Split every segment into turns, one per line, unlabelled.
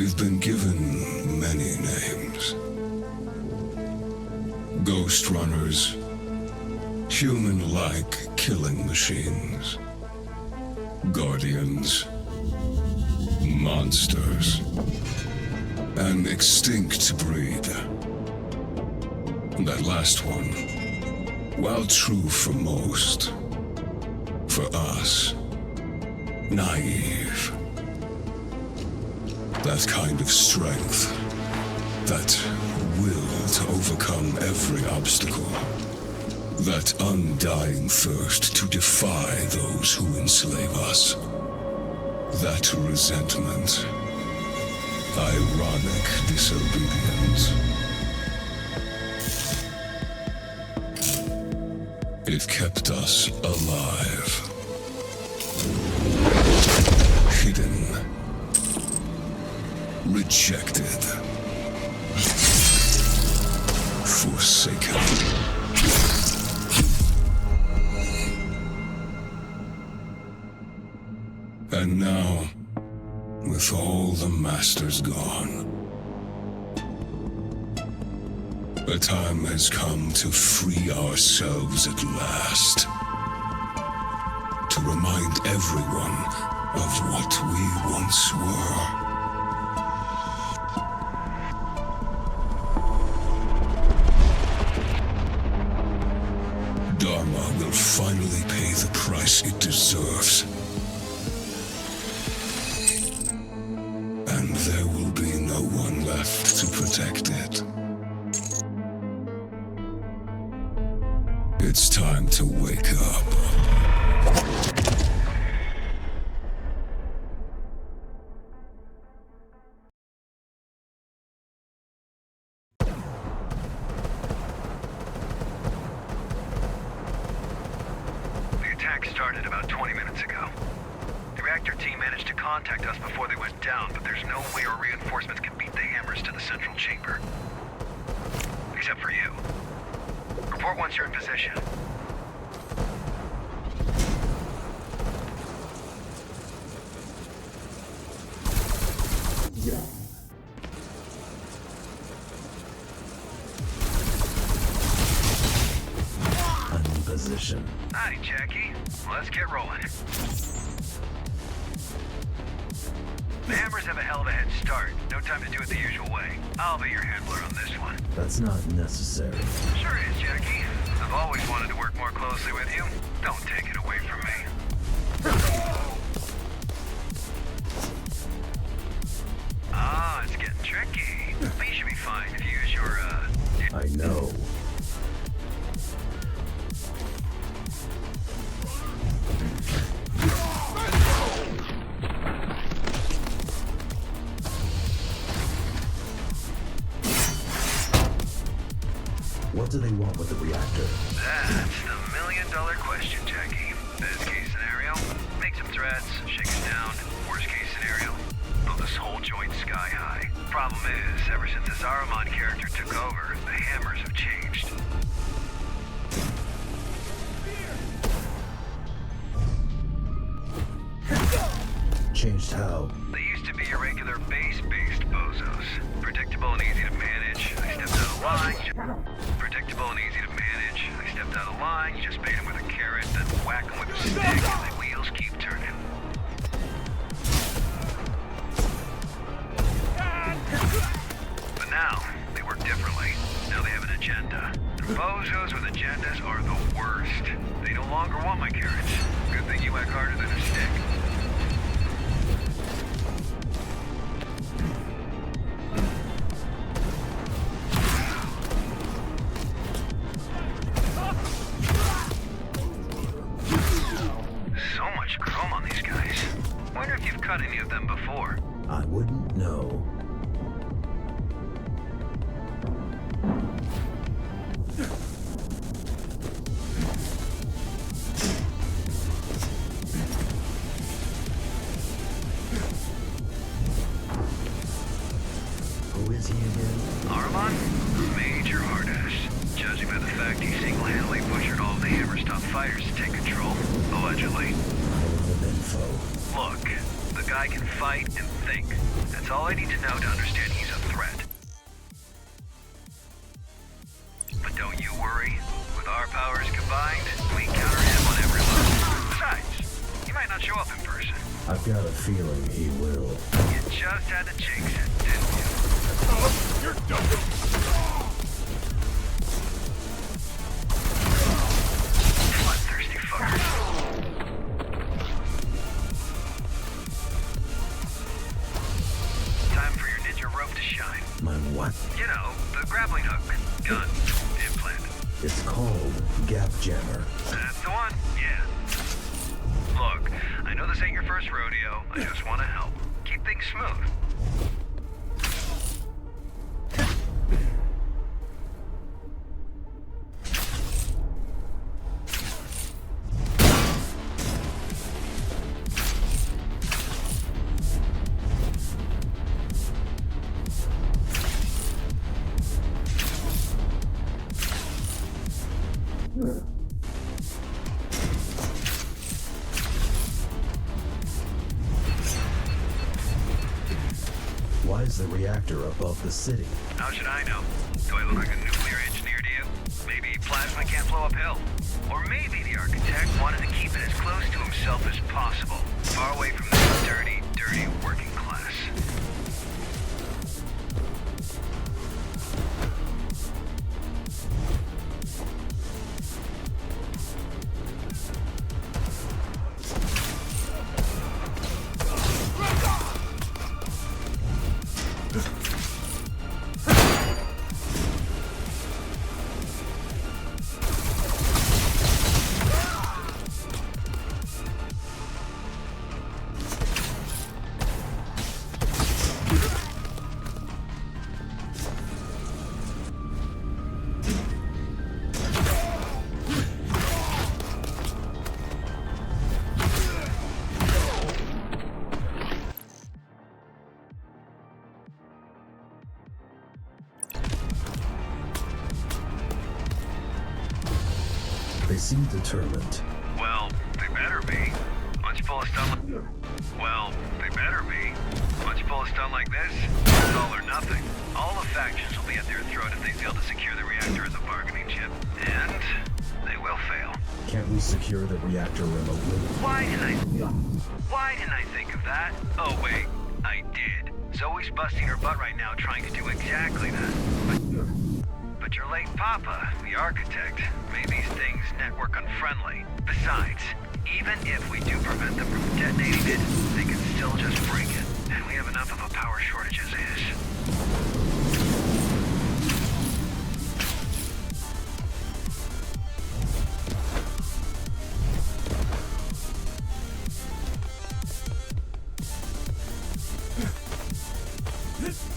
We've been given many names. Ghostrunners, human-like killing machines, guardians, monsters, an extinct breed. That last one, while true for most, for us, naive. That kind of strength, that will to overcome every obstacle, that undying thirst to defy those who enslave us, that resentment, ironic disobedience. It kept us alive. Hidden. Rejected. Forsaken. And now, with all the masters gone, the time has come to free ourselves at last. To remind everyone of what we once were. Dharma will finally pay the price it deserves. And there will be no one left to protect it. It's time to wake up.
The attack started about 20 minutes ago. The reactor team managed to contact us before they went down, but there's no way our reinforcements can beat the hammers to the central chamber. Except for you. Report once you're in position.
I'm in position.
Hi, Jackie. Let's get rolling. The hammers have a hell of a head start. No time to do it the usual way. I'll be your handler on this one.
That's not necessary.
Sure it is, Jackie. I've always wanted to work more closely with you. Don't take it away from me. Ah, it's getting tricky. But you should be fine if you use your,
I know. What do they want with the reactor?
That's the million-dollar question, Jackie. Best case scenario, make some threats, shake us down. Worst case scenario, blow this whole joint sky high. Problem is, ever since the Saruman character took over, the hammers have changed.
Changed how?
They used to be your regular base-based bozos. Predictable and easy to manage. I stepped out of line. Predictable and easy to manage. I stepped out of line, you just bait them with a carrot, then whack them with a stick, and the wheels keep turning. But now, they work differently. Now they have an agenda. And bozos with agendas are the worst. They no longer want my carrots. Good thing you whack harder than a stick. So much chrome on these guys. Wonder if you've cut any of them before.
I wouldn't know. Who is he again?
Armon? Major hard-ass. Judging by the fact he single-handedly butchered all of the Hammer-stop fighters to take control. Allegedly.
Of info.
Look, the guy can fight and think. That's all I need to know to understand he's a threat. But don't you worry. With our powers combined, we counter him on every level. Besides, he might not show up in person.
I've got a feeling he will.
You just had to jinx it, didn't you?
You're done.
Bloodthirsty fuckers. Time for your ninja rope to shine.
My what?
You know, the grappling hook. Gun. Implant.
It's called Gap Jammer.
That's the one, yeah. Look, I know this ain't your first rodeo. I just want to help. Keep things smooth.
Why is the reactor above the city?
How should I know? Do I look like a nuclear engineer to you? Maybe plasma can't blow uphill. Or maybe the architect wanted to keep it as close to himself as possible. Far away from this dirty, dirty working class.
They seem determined.
Well, they better be. Once you pull a stunt Well, they better be. Once you pull a stunt like this, it's all or nothing. All the factions will be at their throat if they fail to secure the reactor as a bargaining chip. And they will fail.
Can't we secure the reactor remotely?
Why didn't I think of that? Oh wait, I did. Zoe's busting her butt right now trying to do exactly that. But your late papa, the architect, made these things network unfriendly. Besides, even if we do prevent them from detonating it, they can still just break it. And we have enough of a power shortage as is.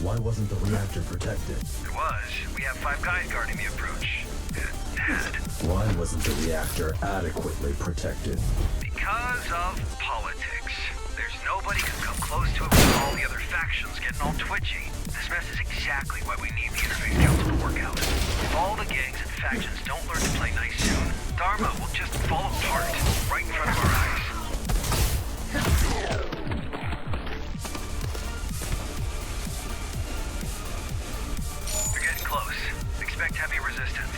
Why wasn't the reactor protected?
It was. We have 5 guys guarding the approach. It had.
Why wasn't the reactor adequately protected?
Because of politics. There's nobody who can come close to it with all the other factions getting all twitchy. This mess is exactly why we need the Interface Council to work out. If all the gangs and factions don't learn to play nice soon, Dharma will just fall apart right in front of our eyes. You're getting close. Expect heavy resistance.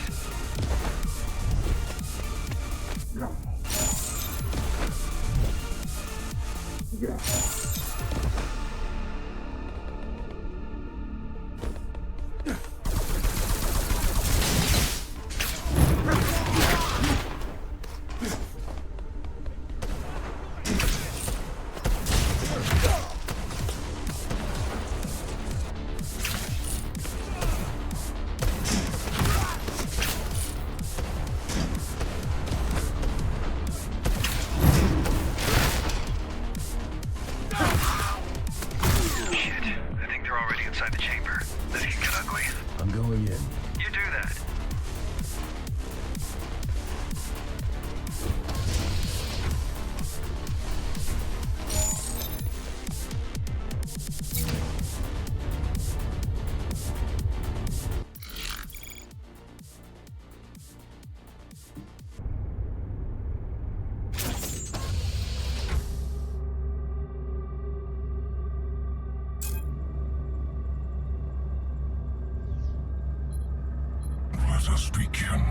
Let us begin.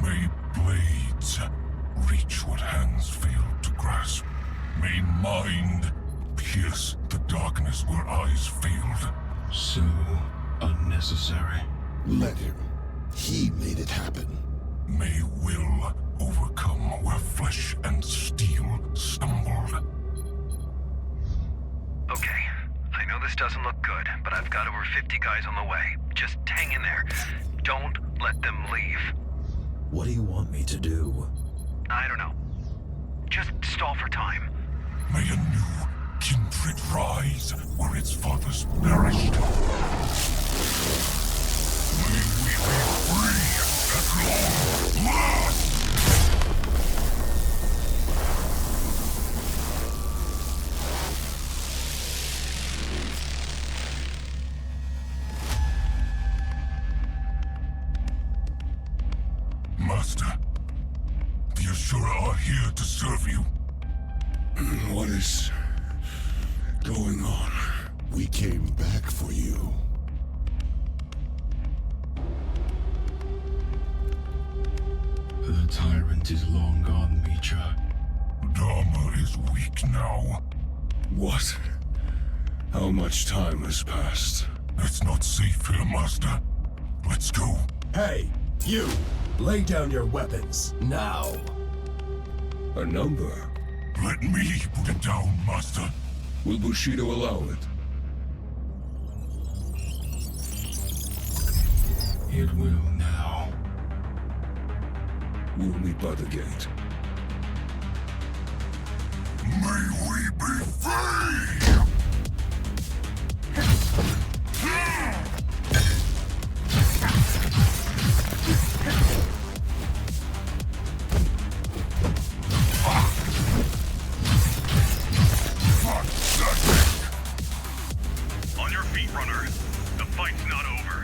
May blades reach what hands failed to grasp. May mind pierce the darkness where eyes failed.
So unnecessary.
Let him. He made it happen.
May will overcome where flesh and steel stumbled.
Okay, I know this doesn't look good, but I've got over 50 guys on the way. Just hang in there. Don't let them leave.
What do you want me to do?
I don't know. Just stall for time.
May a new kindred rise where its fathers perished. May we be free at long last! Master, the Ashura are here to serve you.
What is going on?
We came back for you.
The tyrant is long gone, Mitra.
Dharma is weak now.
What? How much time has passed?
It's not safe here, Master. Let's go.
Hey, you! Lay down your weapons, now!
A number?
Let me put it down, Master.
Will Bushido allow it?
It will now.
We'll meet by the gate.
May we be free!
On your feet, runner. The fight's not over.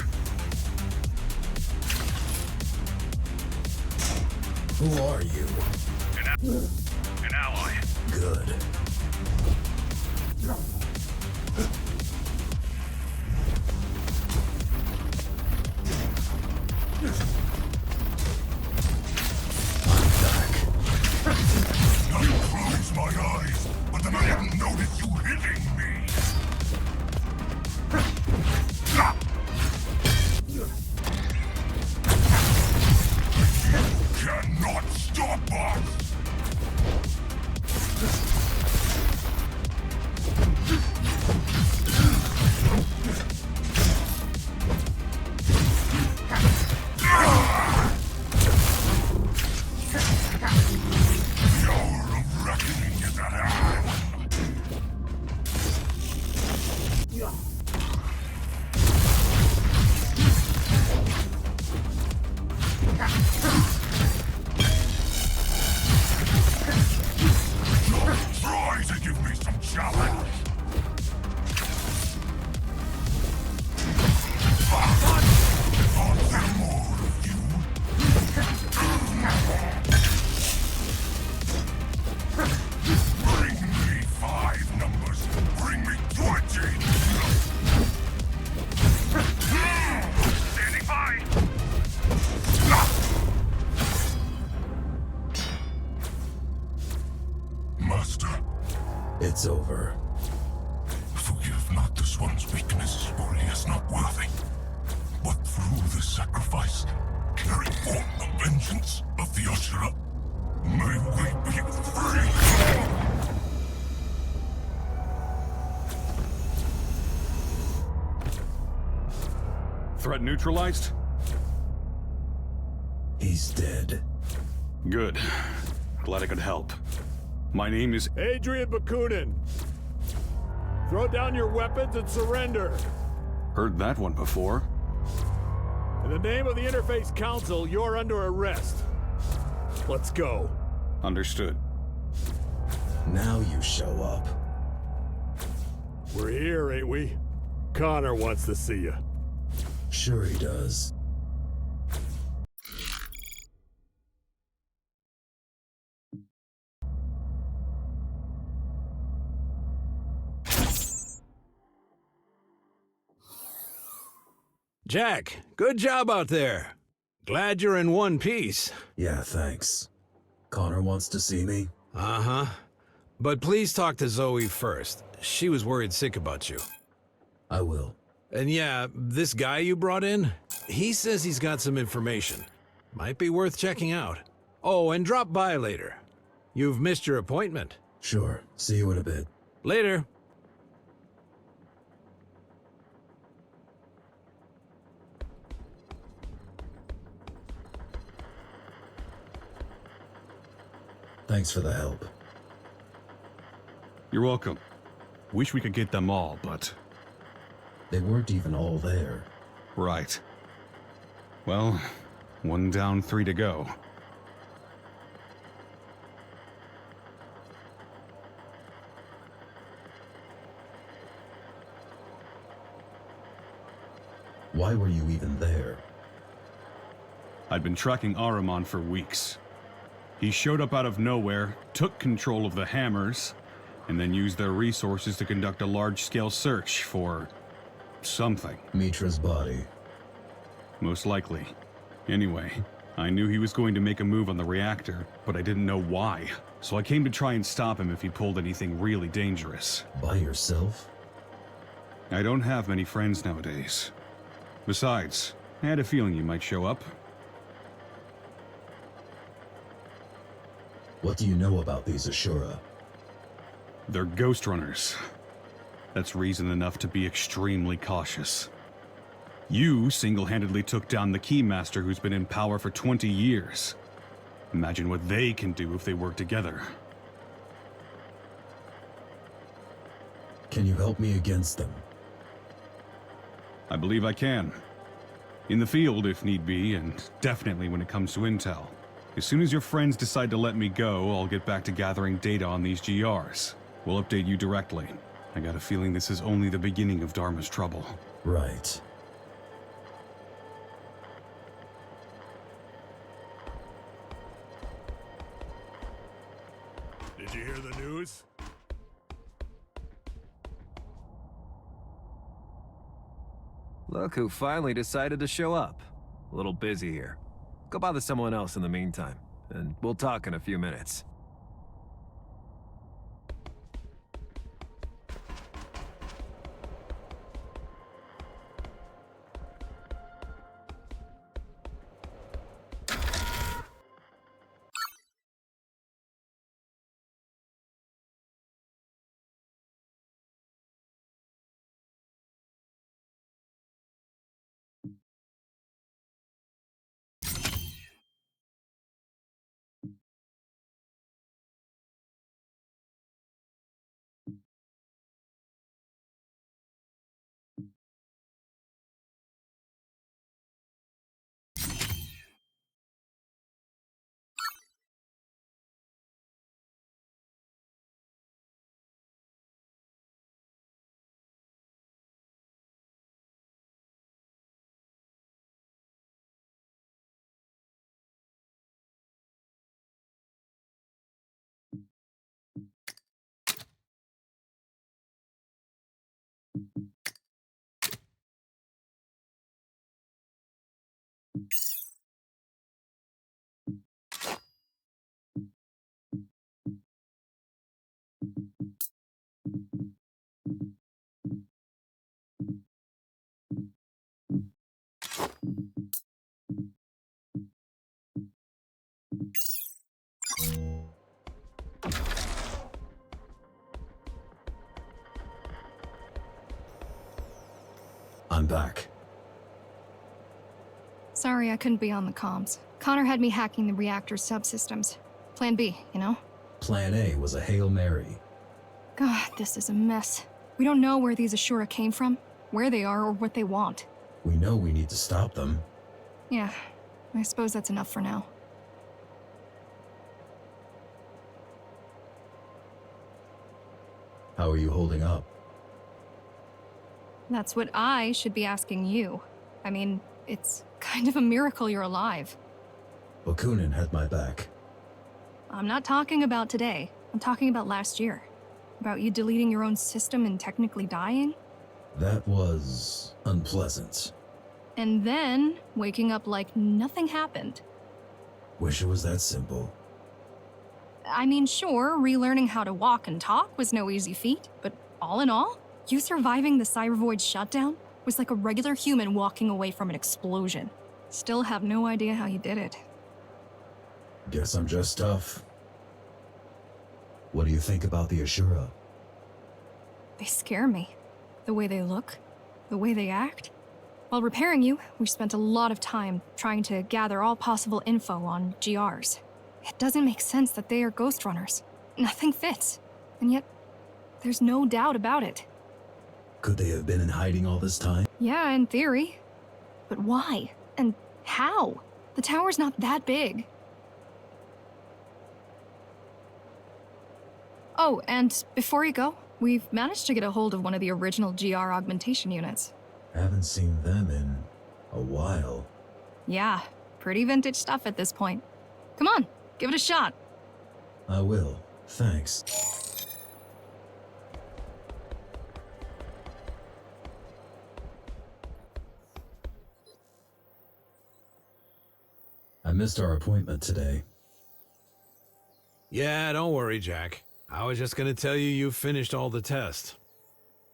Who are you?
An ally.
Good.
I closed my eyes, but then I didn't notice you hitting me. You cannot stop us! The hour of reckoning is at hand. Try to give me some challenge. Want some more of you? Bring me 5 numbers. Bring me 20.
Standing by.
Master,
It's over.
forgive not this one's weakness, for he is not worthy. But through this sacrifice, carry forth the vengeance of the Ashura. May we be free!
Threat neutralized?
He's dead.
Good. Glad I could help. My name is...
Adrian Bakunin! Throw down your weapons and surrender!
Heard that one before.
In the name of the Interface Council, you're under arrest. Let's go.
Understood.
Now you show up.
We're here, ain't we? Connor wants to see you.
Sure he does.
Jack, good job out there. Glad you're in one piece.
Yeah, thanks. Connor wants to see me?
Uh-huh. But please talk to Zoe first. She was worried sick about you.
I will.
And yeah, this guy you brought in, he says he's got some information. Might be worth checking out. Oh, and drop by later. You've missed your appointment.
Sure. See you in a bit.
Later.
Thanks for the help.
You're welcome. Wish we could get them all, but...
They weren't even all there.
Right. Well, 1 down, 3 to go.
Why were you even there?
I'd been tracking Ahriman for weeks. He showed up out of nowhere, took control of the hammers, and then used their resources to conduct a large-scale search for... something.
Mitra's body.
Most likely. Anyway, I knew he was going to make a move on the reactor, but I didn't know why. So I came to try and stop him if he pulled anything really dangerous.
By yourself?
I don't have many friends nowadays. Besides, I had a feeling you might show up.
What do you know about these Ashura?
They're Ghostrunners. That's reason enough to be extremely cautious. You single-handedly took down the Keymaster who's been in power for 20 years. Imagine what they can do if they work together.
Can you help me against them?
I believe I can. In the field, if need be, and definitely when it comes to intel. As soon as your friends decide to let me go, I'll get back to gathering data on these GRs. We'll update you directly. I got a feeling this is only the beginning of Dharma's trouble.
Right.
Did you hear the news?
Look who finally decided to show up. A little busy here. Go bother someone else in the meantime, and we'll talk in a few minutes.
I'm back.
Sorry I couldn't be on the comms. Connor had me hacking the reactor's subsystems. Plan B, you know?
Plan A was a Hail Mary.
God, this is a mess. We don't know where these Ashura came from, where they are, or what they want.
We know we need to stop them.
Yeah, I suppose that's enough for now.
How are you holding up?
That's what I should be asking you. I mean, it's kind of a miracle you're alive.
Bakunin had my back.
I'm not talking about today. I'm talking about last year. About you deleting your own system and technically dying?
That was unpleasant.
and then waking up like nothing happened.
Wish it was that simple.
I mean, sure, relearning how to walk and talk was no easy feat, but all in all, you surviving the Cybervoid shutdown was like a regular human walking away from an explosion. Still have no idea how you did it.
Guess I'm just tough. What do you think about the Ashura?
They scare me. The way they look, the way they act. While repairing you, we spent a lot of time trying to gather all possible info on GRs. It doesn't make sense that they are Ghostrunners. Nothing fits. And yet, there's no doubt about it.
Could they have been in hiding all this time?
Yeah, in theory. But why? And how? The tower's not that big. Oh, and before you go, we've managed to get a hold of one of the original GR augmentation units.
Haven't seen them in a while.
Yeah, pretty vintage stuff at this point. Come on, give it a shot.
I will. Thanks. I missed our appointment today.
Yeah, don't worry, Jack. I was just gonna tell you you've finished all the tests.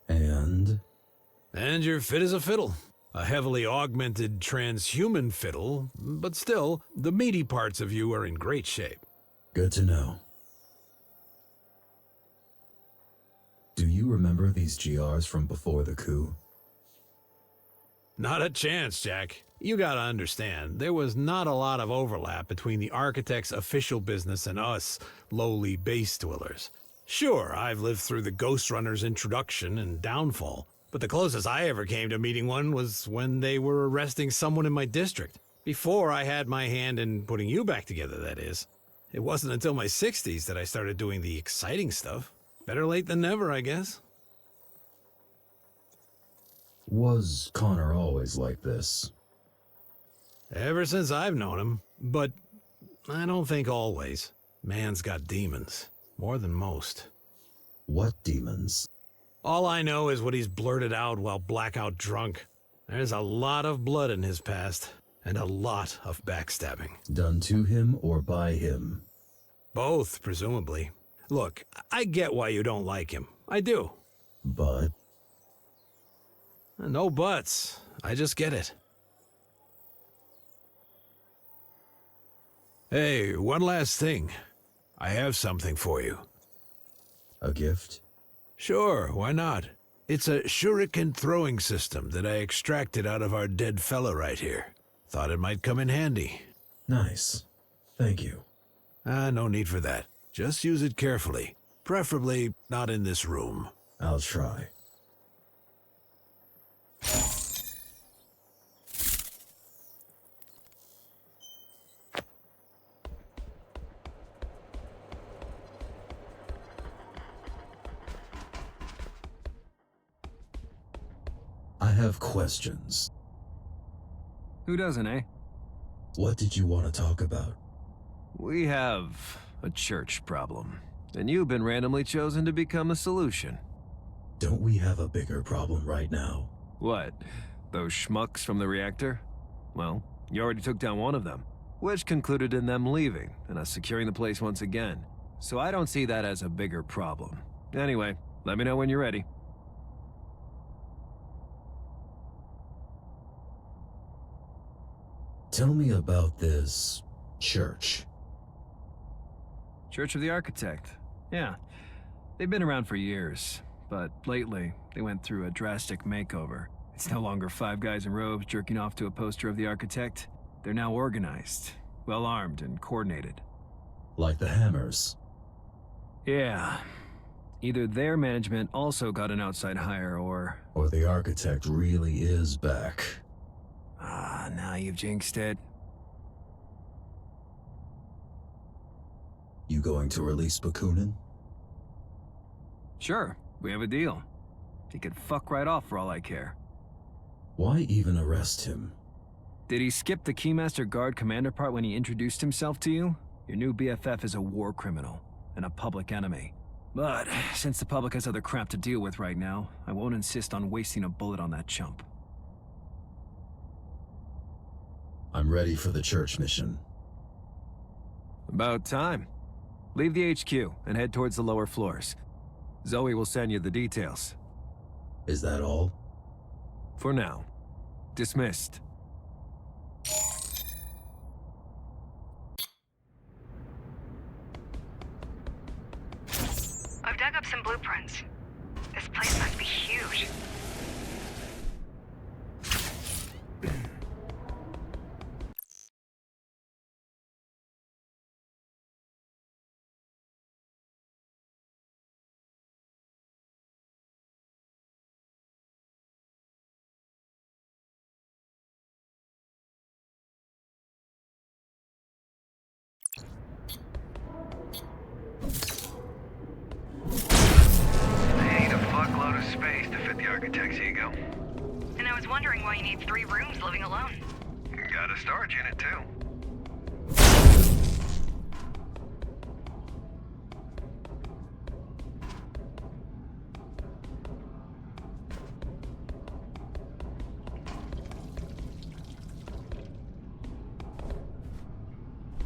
And
you're fit as a fiddle. A heavily augmented transhuman fiddle, but still, the meaty parts of you are in great shape.
good to know. Do you remember these GRs from before the coup?
Not a chance, Jack. You gotta understand, there was not a lot of overlap between the architect's official business and us, lowly base dwellers. Sure, I've lived through the Ghostrunner's introduction and downfall, but the closest I ever came to meeting one was when they were arresting someone in my district. Before I had my hand in putting you back together, that is. It wasn't until my 60s that I started doing the exciting stuff. Better late than never, I guess.
Was Connor always like this?
Ever since I've known him, but I don't think always. Man's got demons, more than most.
What demons?
All I know is what he's blurted out while blackout drunk. There's a lot of blood in his past, and a lot of backstabbing.
Done to him or by him?
Both, presumably. Look, I get why you don't like him. I do.
But?
No buts. I just get it. Hey, one last thing. I have something for you.
A gift?
Sure, why not? It's a shuriken throwing system that I extracted out of our dead fella right here. Thought it might come in handy.
Nice. Thank you.
No need for that. Just use it carefully. Preferably not in this room.
I'll try. I have questions.
Who doesn't, eh?
What did you want to talk about?
We have a church problem, and you've been randomly chosen to become the solution.
Don't we have a bigger problem right now?
What? Those schmucks from the reactor? Well, you already took down one of them, which concluded in them leaving and us securing the place once again. So I don't see that as a bigger problem. Anyway, let me know when you're ready.
Tell me about this church.
Church of the Architect. Yeah. They've been around for years, but lately they went through a drastic makeover. It's no longer 5 guys in robes jerking off to a poster of the Architect. They're now organized, well-armed, and coordinated.
Like the Hammers.
Yeah. Either their management also got an outside hire, or
the Architect really is back.
Now you've jinxed it.
You going to release Bakunin?
Sure, we have a deal. He could fuck right off for all I care.
Why even arrest him?
Did he skip the Keymaster Guard commander part when he introduced himself to you? Your new BFF is a war criminal and a public enemy. But since the public has other crap to deal with right now, I won't insist on wasting a bullet on that chump.
I'm ready for the church mission.
About time. Leave the HQ and head towards the lower floors. Zoe will send you the details.
Is that all?
For now. Dismissed.
I've dug up some blueprints. This place must be huge.
Fuckload of space to fit the architect's ego.
And I was wondering why you need 3 rooms living alone.
Got a storage unit, too.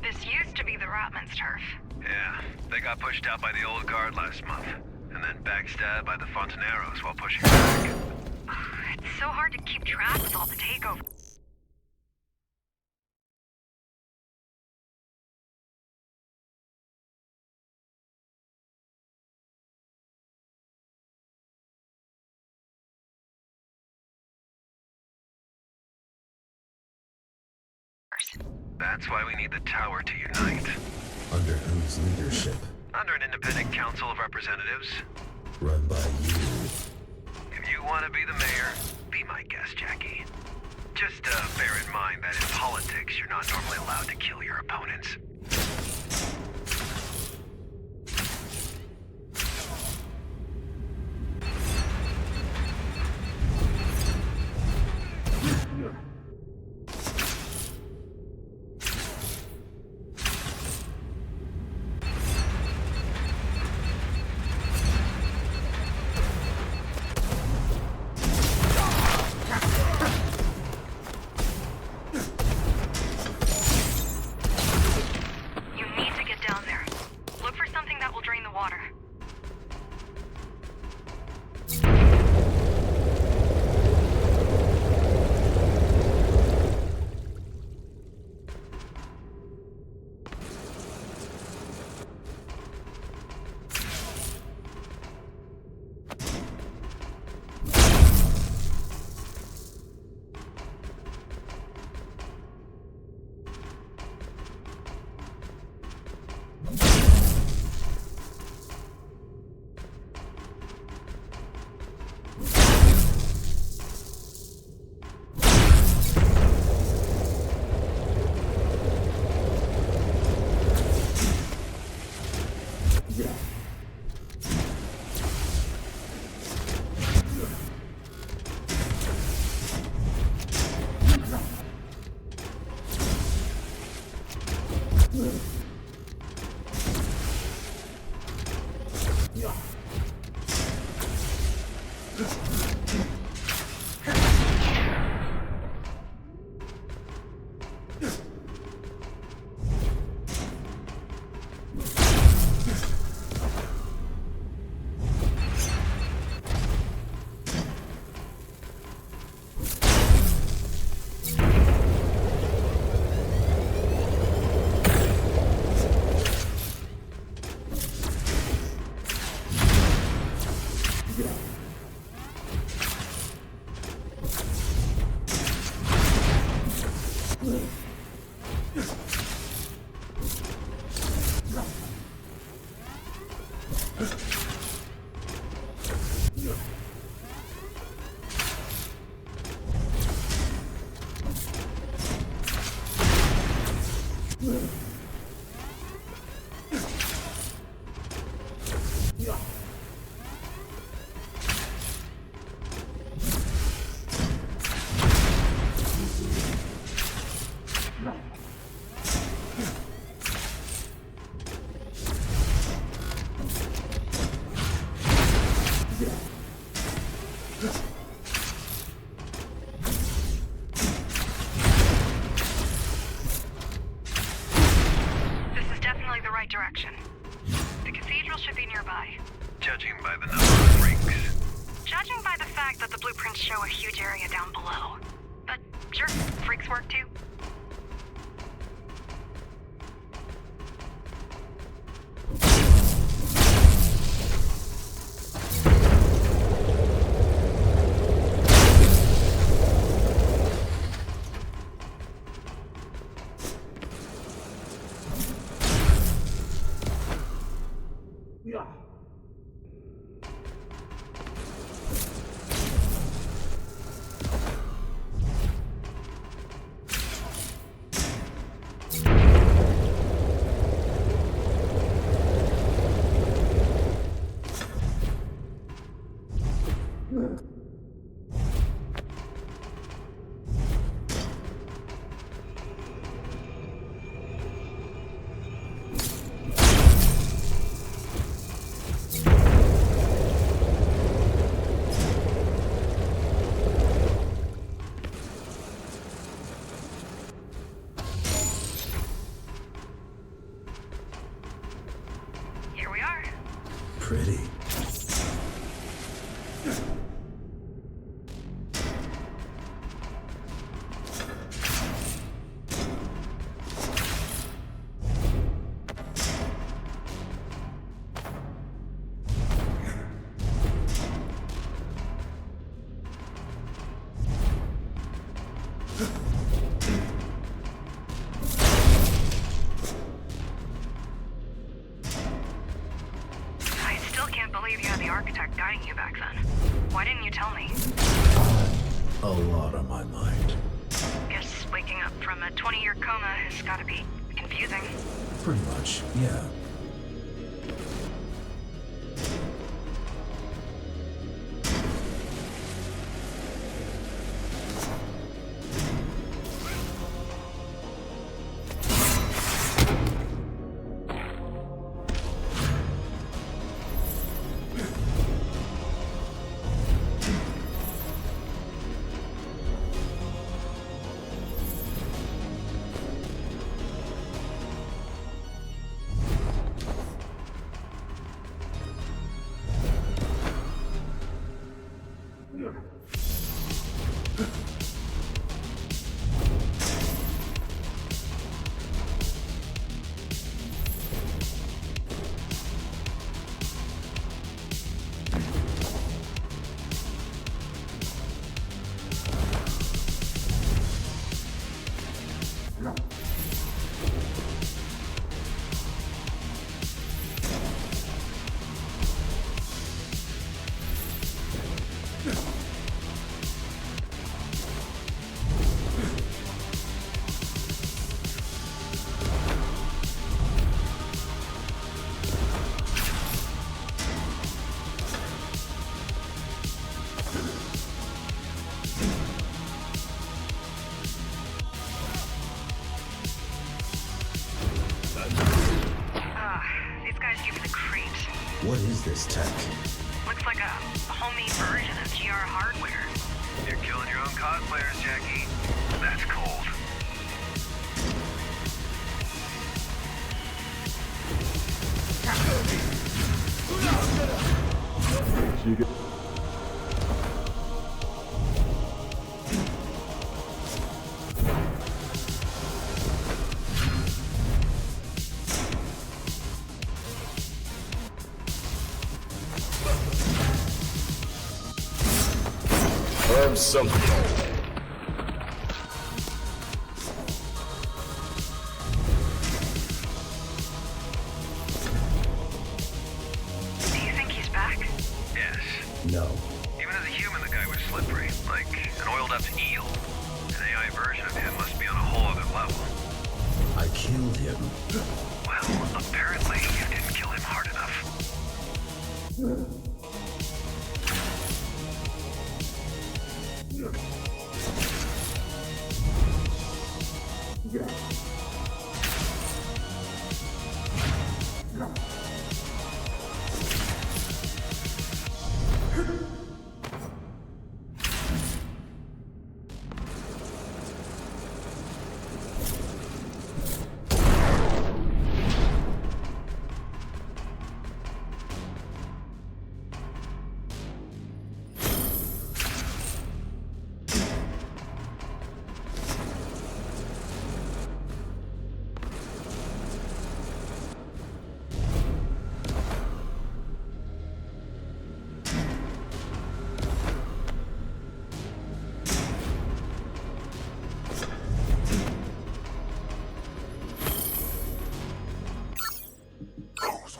This used to be the Rotman's turf.
Yeah, they got pushed out by the old guard last month. And then backstabbed by the Fontaneros while pushing back.
It's so hard to keep track with all the takeovers.
That's why we need the tower to unite.
Under whose leadership?
Under an independent council of representatives.
Run by you.
If you want to be the mayor, be my guest, Jackie. Just bear in mind that in politics, you're not normally allowed to kill your opponents.
nearby.
Judging by the number of freaks.
Judging by the fact that the blueprints show a huge area down below. But sure, freaks work too.
Pretty.
You had the architect guiding you back then. Why didn't you tell me?
A lot on my mind.
Guess waking up from a 20-year coma has gotta be confusing.
Pretty much, yeah. What is this tech?
Looks like a homemade version of GR hardware.
You're killing your own cosplayers, Jackie. That's cold.
Learn something.
Do you think he's back?
Yes.
No.
Even as a human, the guy was slippery, like an oiled-up eel. An AI version of him must be on a whole other level.
I killed him.
Well, apparently you didn't kill him hard enough.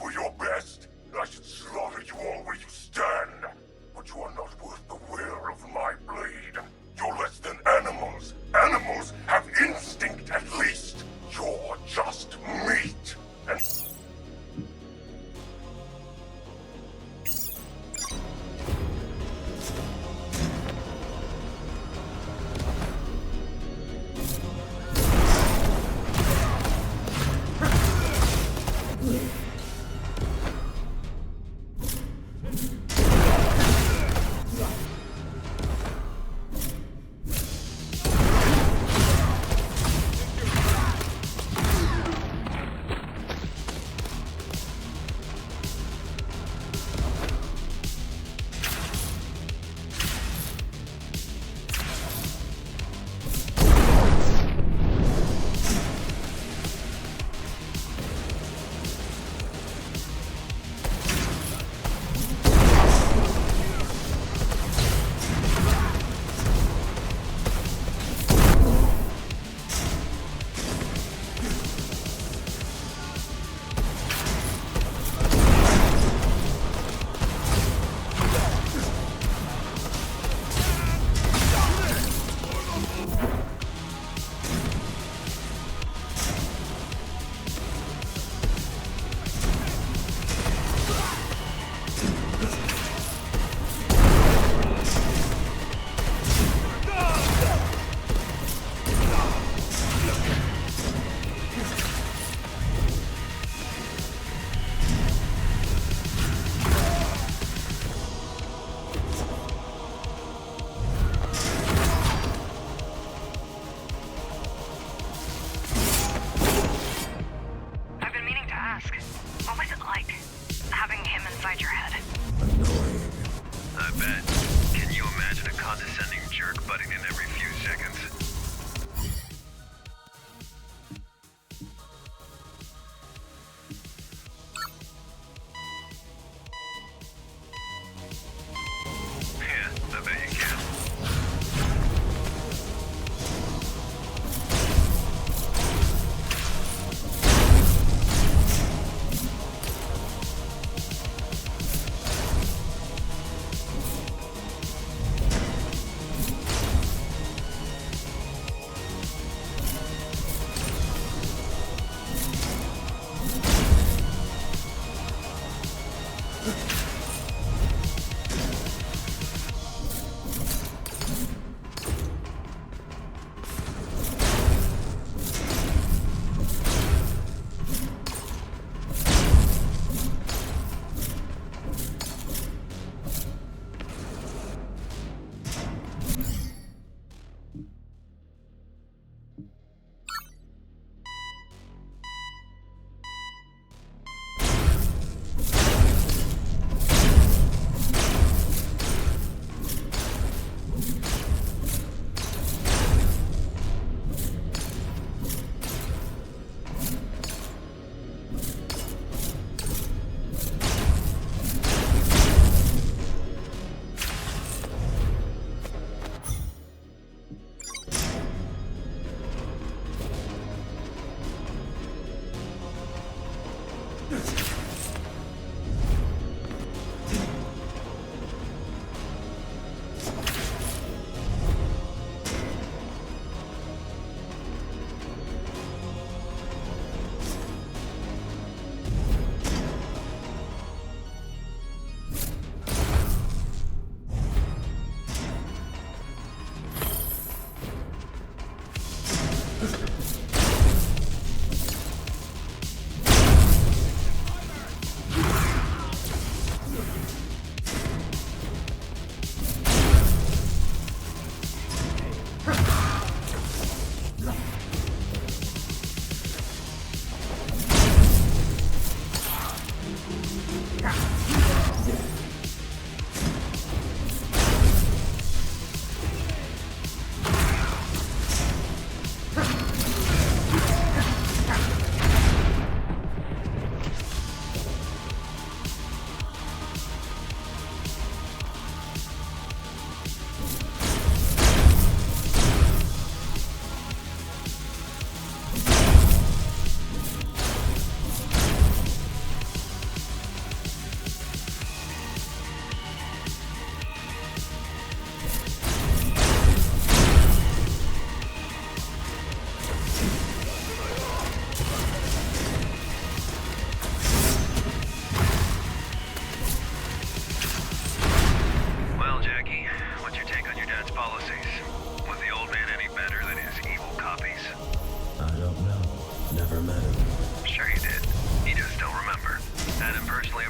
were your best, I should slaughter you all where you stand. But you are not worth the wear of my blade. You're less than animals. Animals have instinct at least. You're just meat. And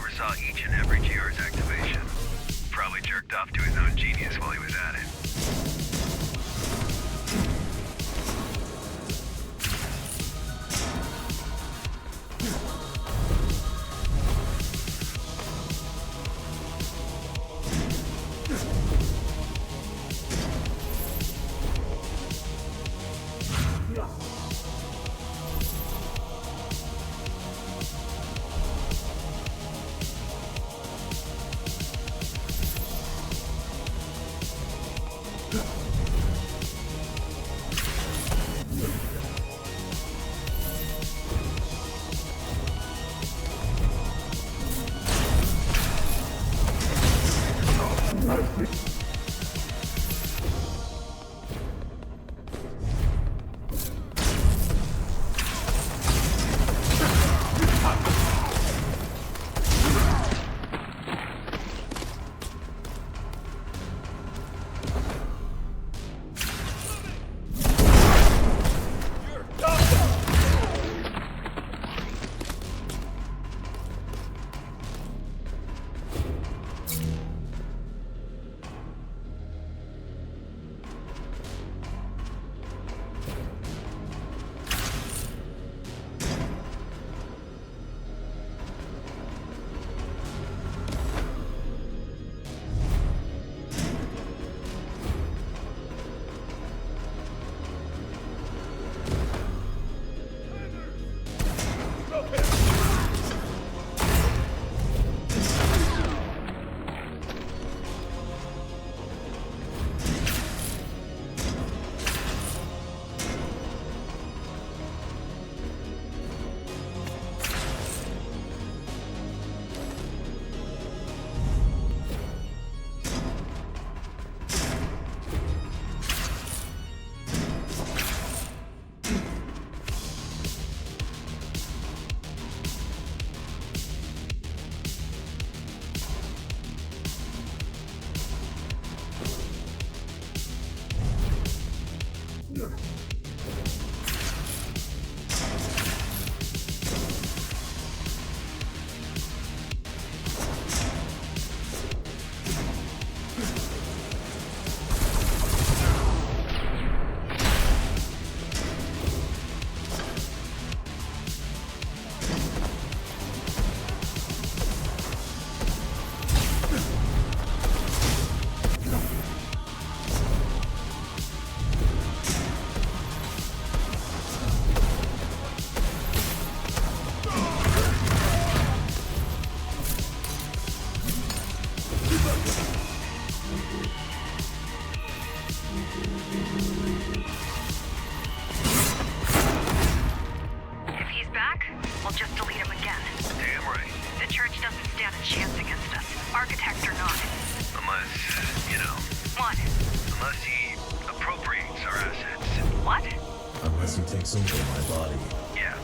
oversaw each and every GR's activation. Probably jerked off to his own genius while he was at it.
Unless he takes over my body.
Yeah.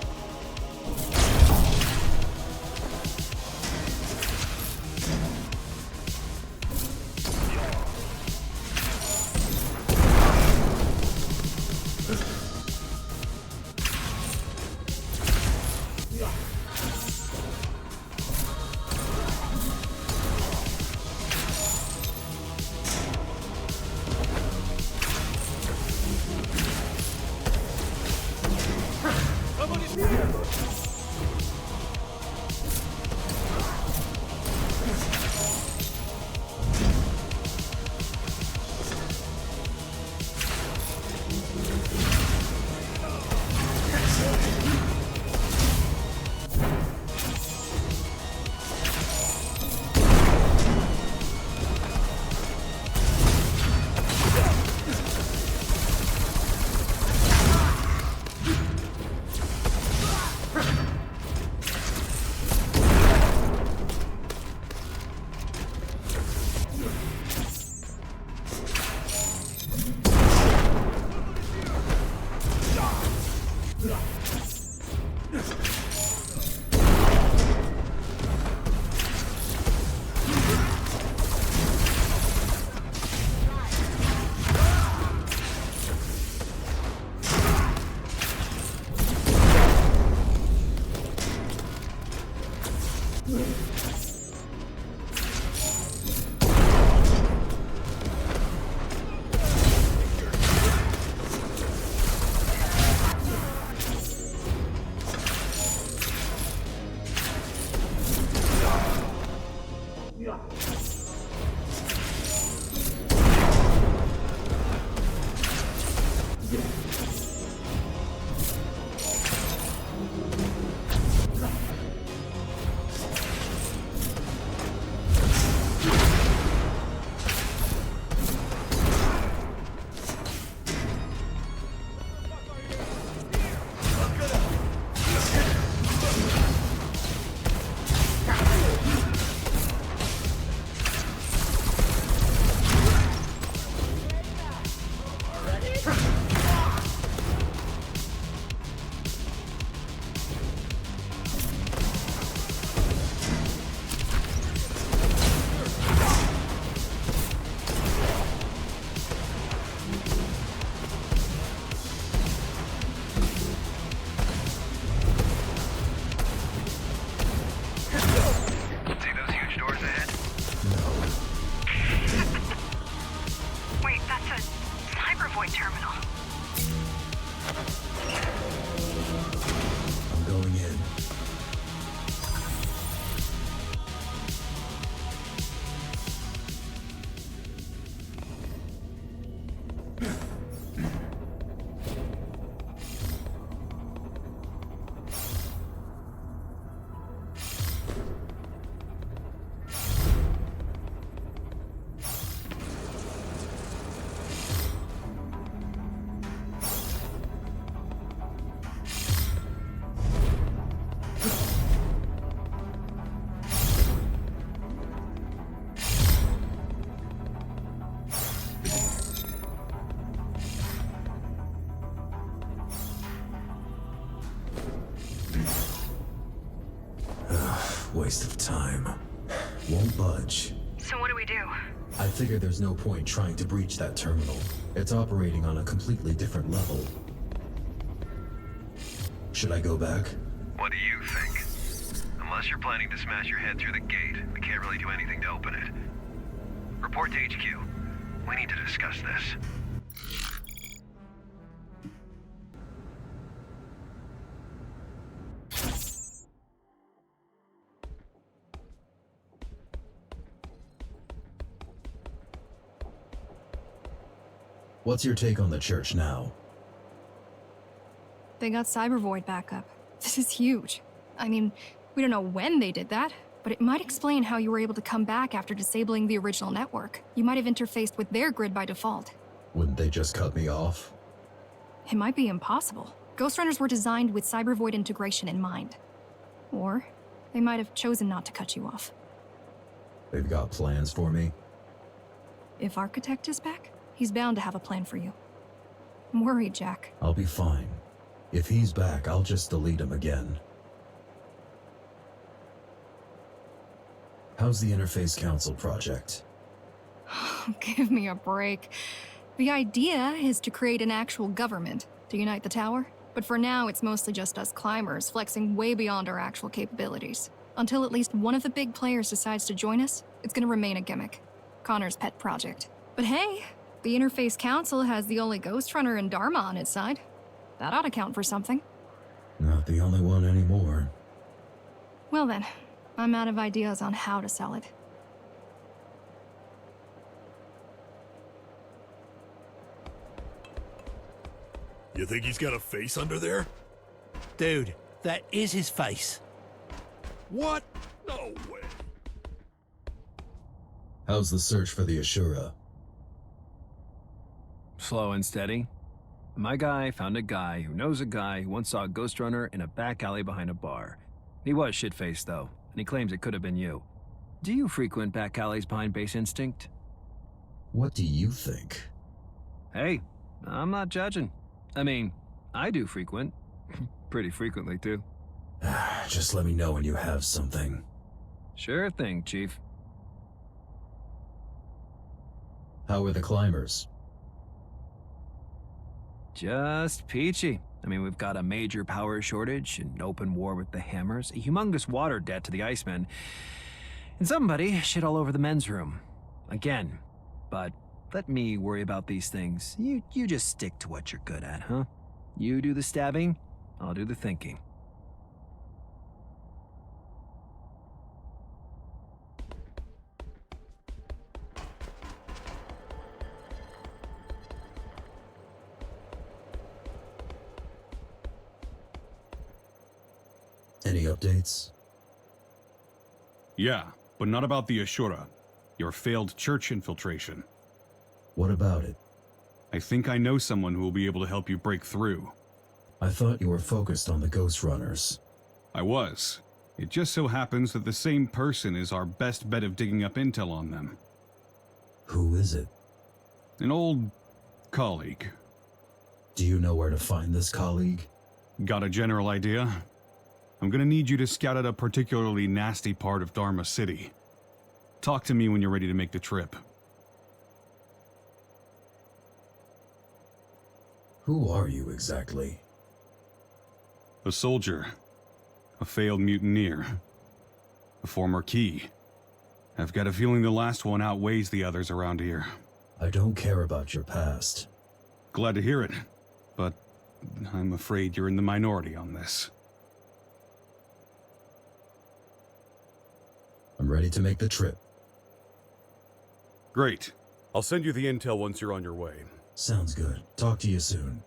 waste of time. Won't budge.
So what do we do?
I figure there's no point trying to breach that terminal. It's operating on a completely different level. Should I go back?
What do you think? Unless you're planning to smash your head through the gate, we can't really do anything to open it. Report to HQ. We need to discuss this.
What's your take on the church now?
They got Cybervoid back up. This is huge. I mean, we don't know when they did that, but it might explain how you were able to come back after disabling the original network. You might have interfaced with their grid by default.
Wouldn't they just cut me off?
It might be impossible. Ghostrunners were designed with Cybervoid integration in mind. Or they might have chosen not to cut you off.
They've got plans for me?
If Architect is back, he's bound to have a plan for you. I'm worried, Jack.
I'll be fine. If he's back, I'll just delete him again. How's the Interface Council project?
Give me a break. The idea is to create an actual government to unite the tower, but for now it's mostly just us climbers flexing way beyond our actual capabilities. Until at least one of the big players decides to join us, it's gonna remain a gimmick. Connor's pet project. But hey, the Interface Council has the only Ghostrunner and Dharma on its side. That ought to count for something.
Not the only one anymore.
Well then, I'm out of ideas on how to sell it.
You think he's got a face under there?
Dude, that is his face.
What? No way.
How's the search for the Ashura?
Slow and steady. My guy found a guy who knows a guy who once saw a Ghostrunner in a back alley behind a bar. He was shit-faced, though, and he claims it could have been you. Do you frequent back alleys behind Base Instinct?
What do you think?
Hey, I'm not judging. I mean, I do frequent. Pretty frequently, too.
Just let me know when you have something.
Sure thing, Chief.
How are the climbers?
Just peachy. I mean, we've got a major power shortage, an open war with the Hammers, a humongous water debt to the Icemen, and somebody shit all over the men's room. Again. But let me worry about these things. You just stick to what you're good at, huh? You do the stabbing, I'll do the thinking.
Any updates?
Yeah, but not about the Ashura. Your failed church infiltration.
What about it?
I think I know someone who will be able to help you break through.
I thought you were focused on the Ghostrunners.
I was. It just so happens that the same person is our best bet of digging up intel on them.
Who is it?
An old colleague.
Do you know where to find this colleague?
Got a general idea? I'm gonna need you to scout out a particularly nasty part of Dharma City. Talk to me when you're ready to make the trip.
Who are you exactly?
A soldier. A failed mutineer. A former key. I've got a feeling the last one outweighs the others around here.
I don't care about your past.
Glad to hear it, but I'm afraid you're in the minority on this.
I'm ready to make the trip.
Great. I'll send you the intel once you're on your way.
Sounds good. Talk to you soon.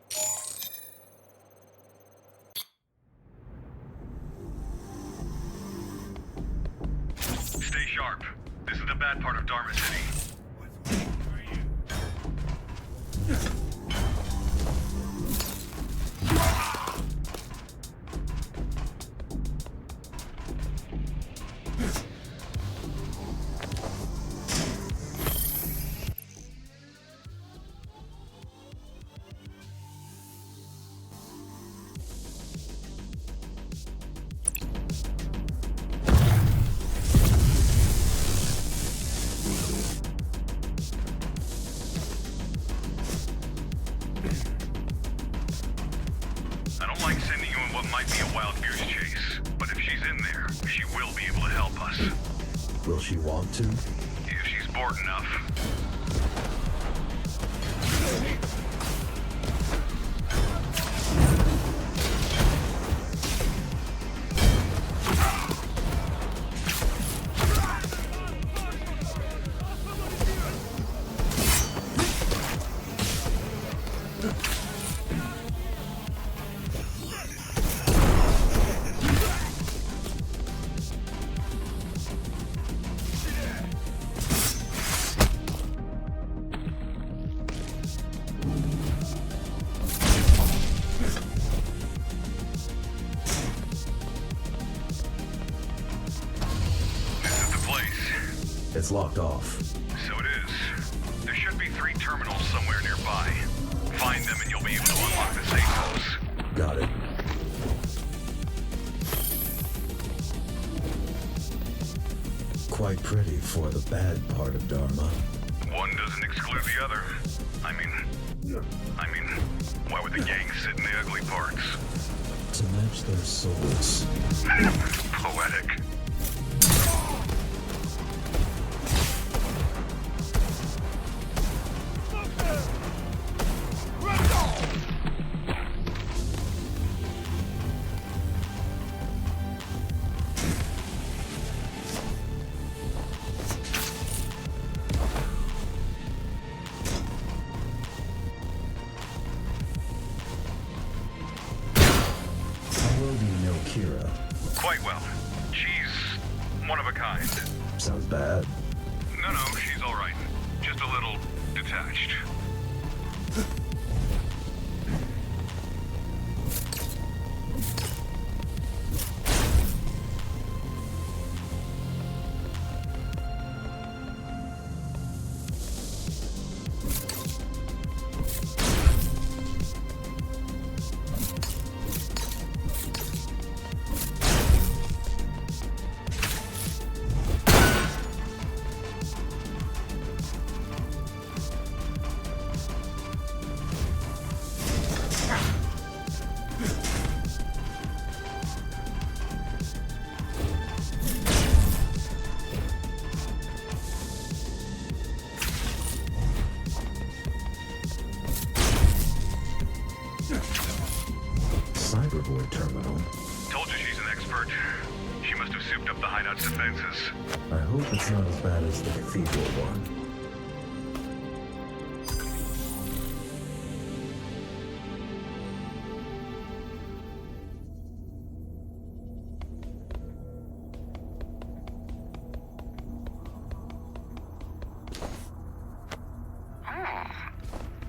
Stay sharp. This is the bad part of Dharma City.
Will she want to?
If she's bored enough.
It's locked off.
So it is. There should be 3 terminals somewhere nearby. Find them and you'll be able to unlock the safe house.
Got it. Quite pretty for the bad part of Dharma.
One doesn't exclude the other. I mean, why would the gang sit in the ugly parts?
To match their souls.
Poetic. Quite well. She's one of a kind.
Sounds bad.
No, she's all right. Just a little detached.
Cybervoid terminal.
Told you she's an expert. She must have souped up the hideout's defenses.
I hope it's not as bad as the cathedral one.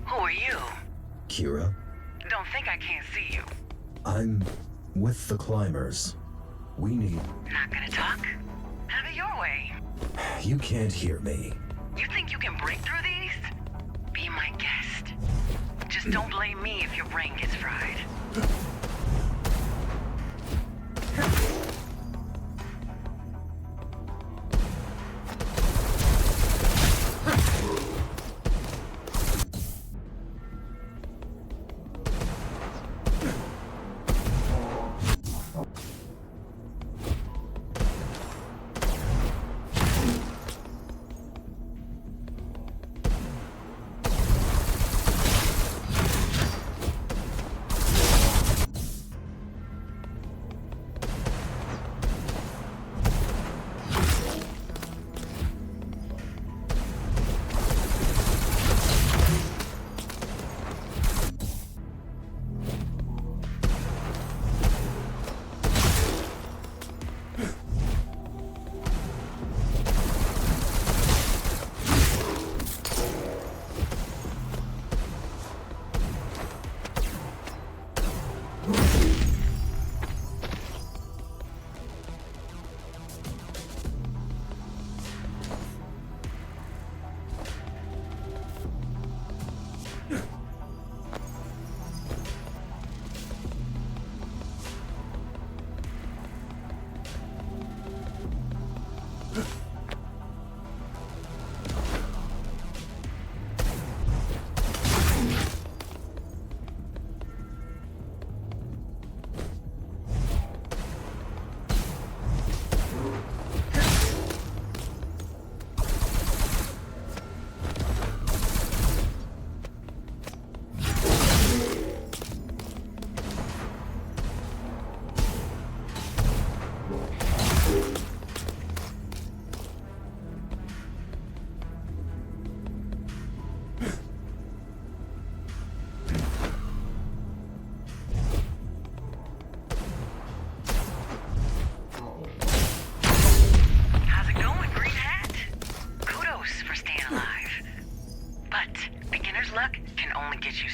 Who are you?
Kira?
Don't think I can't see you.
I'm with the climbers. We need...
Not gonna talk? Have it your way.
You can't hear me.
You think you can break through these? Be my guest. Just don't blame me if your brain gets fried.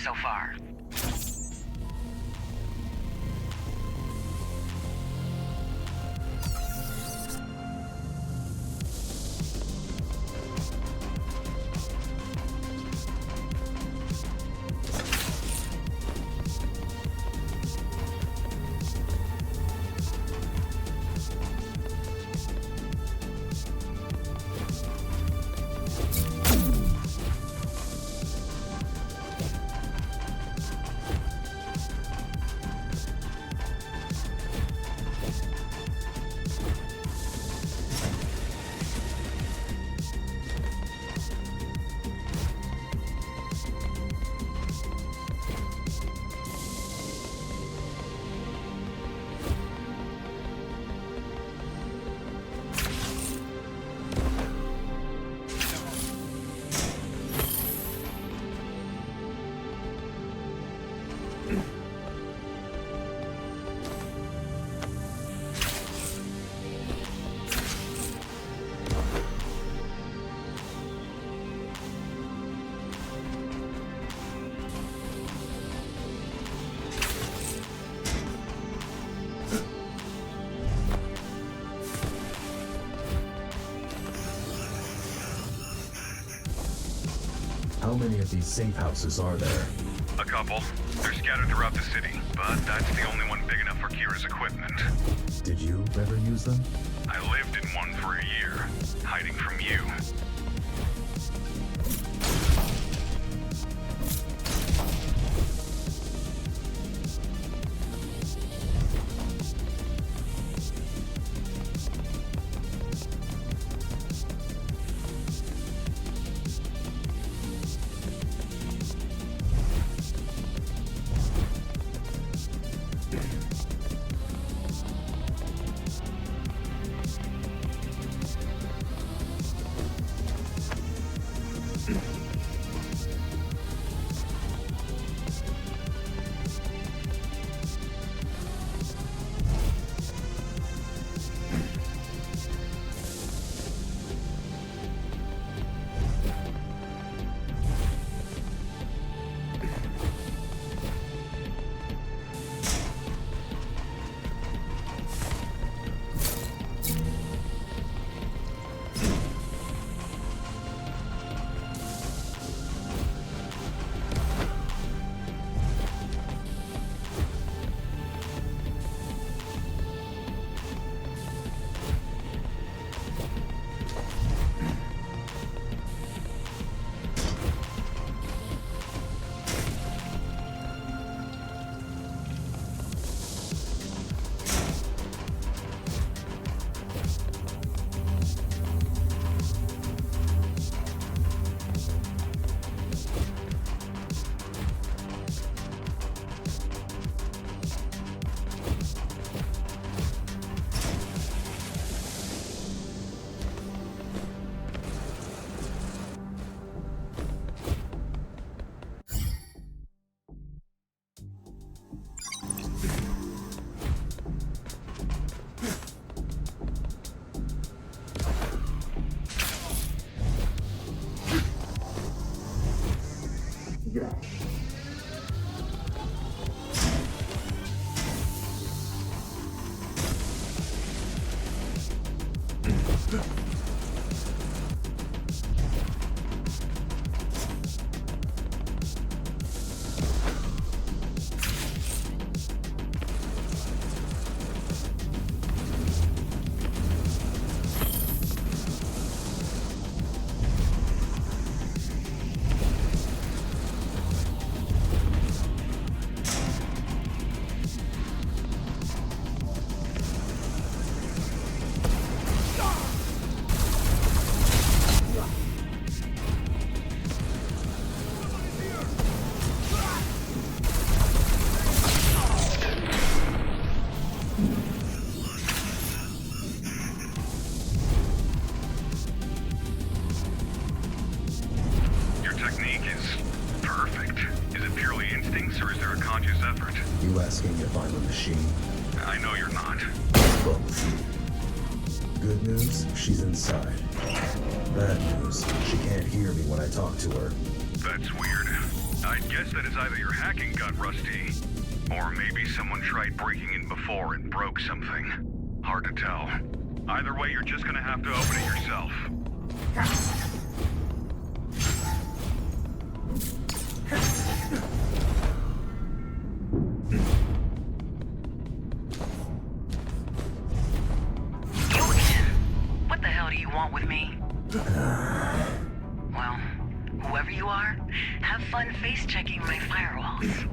so far.
How many of these safe houses are there?
A couple. They're scattered throughout the city, but that's the only one big enough for Kira's equipment.
Did you ever use them?
I lived in one for a year, hiding from you.
You asking if I'm a machine?
I know you're not.
Both. Good news, she's inside. Bad news, she can't hear me when I talk to her.
That's weird. I'd guess that it's either your hacking got rusty, or maybe someone tried breaking in before and broke something. Hard to tell. Either way, you're just gonna have to open it yourself.
You again? What the hell do you want with me? Well, whoever you are, have fun face-checking my firewalls.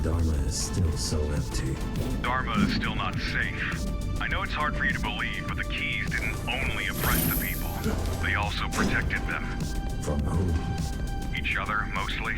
Dharma is still so empty.
Dharma is still not safe. I know it's hard for you to believe, but the keys didn't only oppress the people. They also protected them.
From whom?
Each other, mostly.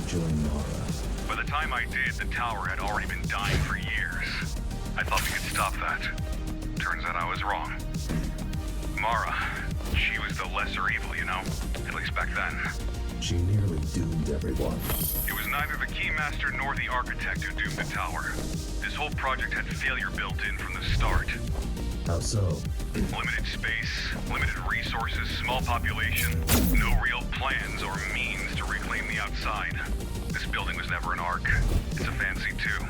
join Mara.
By the time I did, the tower had already been dying for years. I thought we could stop that. Turns out I was wrong. Mara, she was the lesser evil, you know? At least back then.
She nearly doomed everyone.
It was neither the Keymaster nor the Architect who doomed the tower. This whole project had failure built in from the start.
How so?
Limited space, limited resources, small population, no real plans or means to reclaim the outside. This building was never an Ark. It's a fancy too.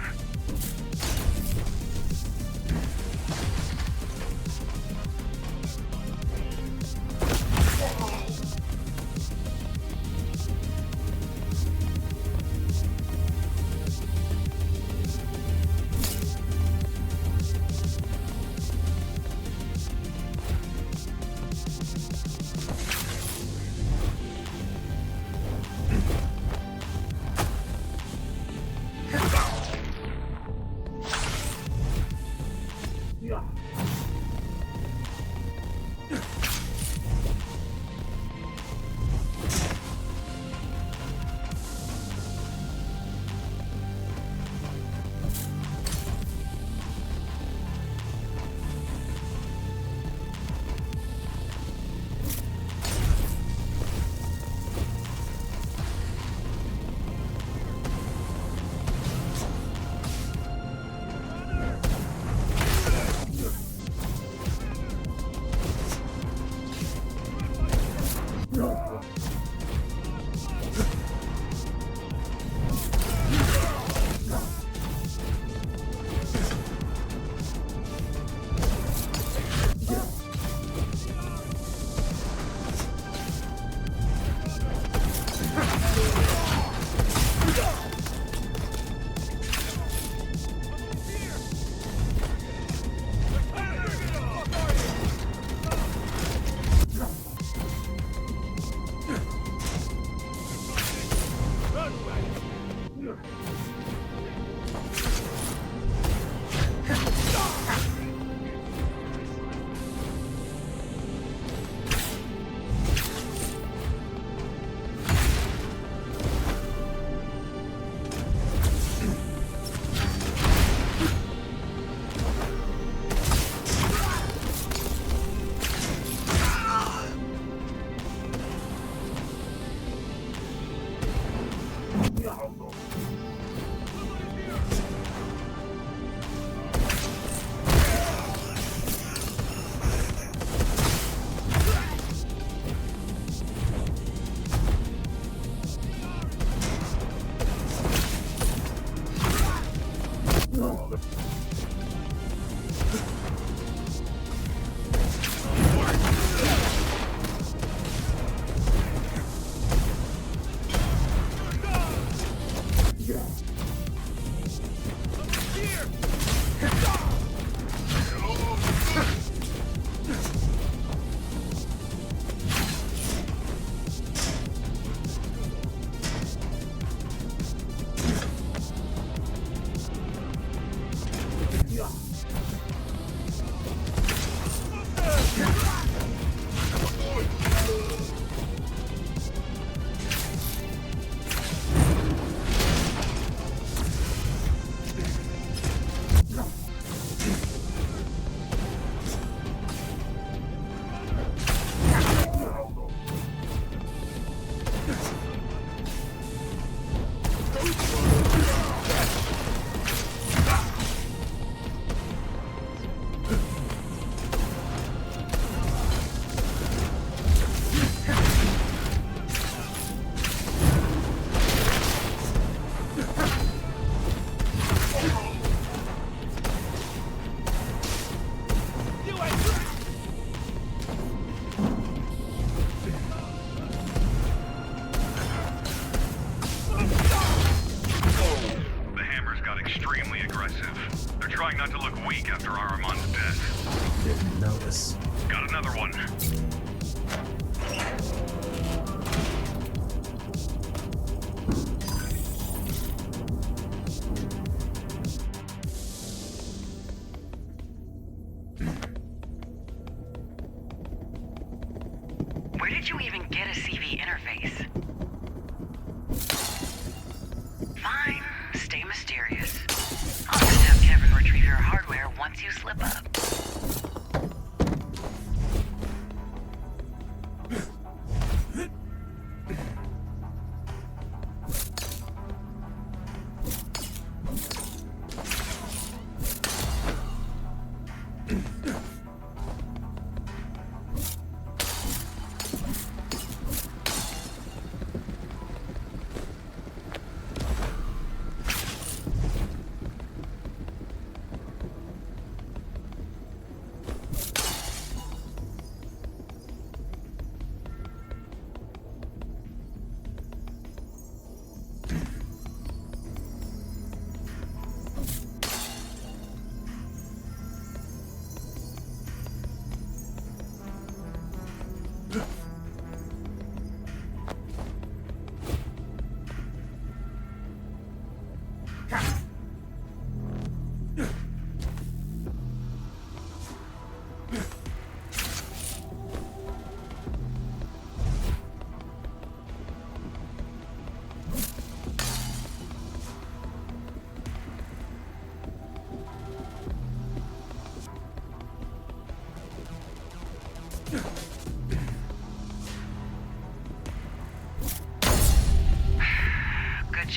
Where did you even get a CV interface?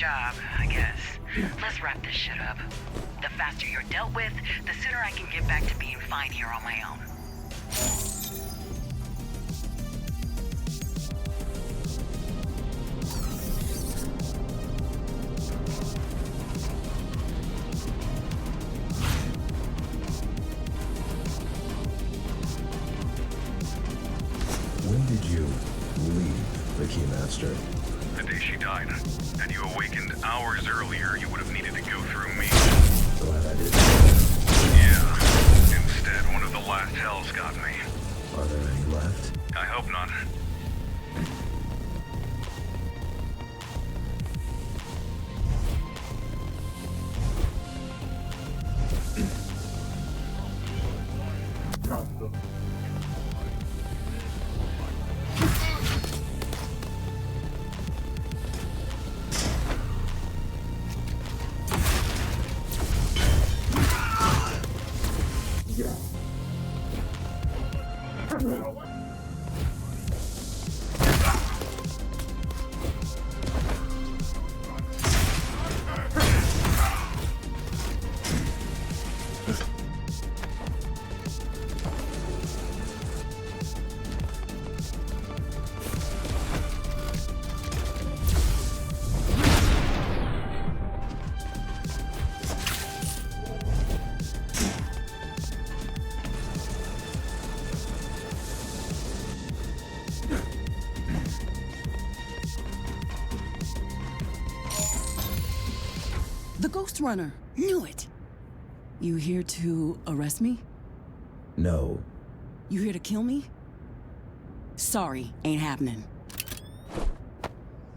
job, I guess. Let's wrap this shit up. The faster you're dealt with, the sooner I can get back to being fine here on my own.
When did you leave the Keymaster?
The day she died. Had you awakened hours earlier, you would have needed to go through me.
Glad I did.
Yeah. Instead, one of the last hells got me.
Are there any left?
I hope not.
The Ghostrunner! Knew it! You here to arrest me?
No.
You here to kill me? Sorry, ain't happening.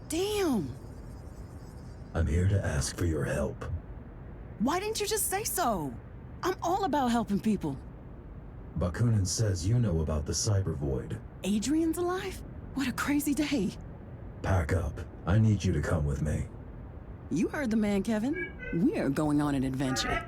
Damn!
I'm here to ask for your help.
Why didn't you just say so? I'm all about helping people.
Bakunin says you know about the Cybervoid.
Adrian's alive? What a crazy day.
Pack up. I need you to come with me.
You heard the man, Kevin. We're going on an adventure.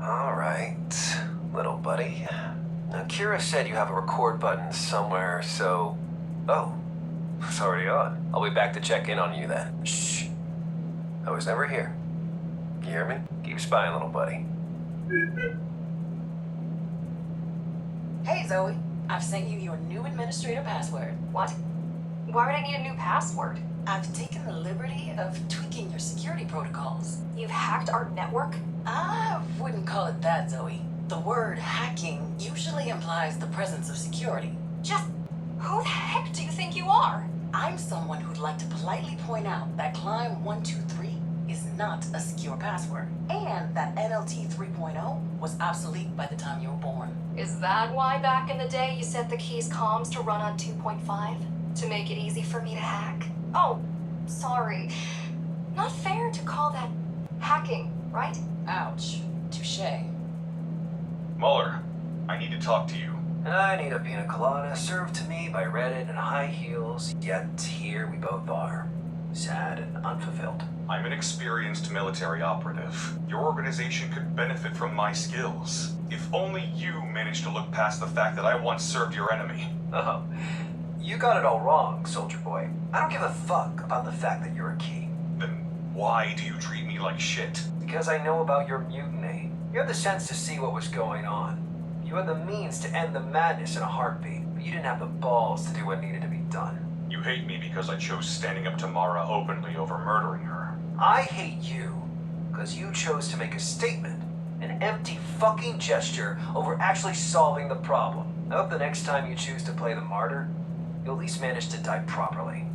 Alright, little buddy. Now, Kira said you have a record button somewhere, so... Oh, it's already on. I'll be back to check in on you then. Shh. I was never here. You hear me? Keep spying, little buddy.
Hey, Zoe. I've sent you your new administrator password.
What? Why would I need a new password?
I've taken the liberty of tweaking your security protocols.
You've hacked our network?
I wouldn't call it that, Zoe. The word hacking usually implies the presence of security.
Just who the heck do you think you are?
I'm someone who'd like to politely point out that Climb 123 is not a secure password, and that NLT 3.0 was obsolete by the time you were born.
Is that why back in the day you set the key's comms to run on 2.5? To make it easy for me to hack? Oh, sorry. Not fair to call that hacking, right?
Ouch. Touché.
Muller, I need to talk to you.
I need a pina colada served to me by Reddit in high heels, yet here we both are. Sad and unfulfilled.
I'm an experienced military operative. Your organization could benefit from my skills. If only you managed to look past the fact that I once served your enemy.
Oh, you got it all wrong, soldier boy. I don't give a fuck about the fact that you're a key.
Then why do you treat me like shit?
Because I know about your mutiny. You had the sense to see what was going on. You had the means to end the madness in a heartbeat, but you didn't have the balls to do what needed to be done.
You hate me because I chose standing up to Mara openly over murdering her.
I hate you because you chose to make a statement, an empty fucking gesture over actually solving the problem. I hope the next time you choose to play the martyr, you'll at least manage to die properly.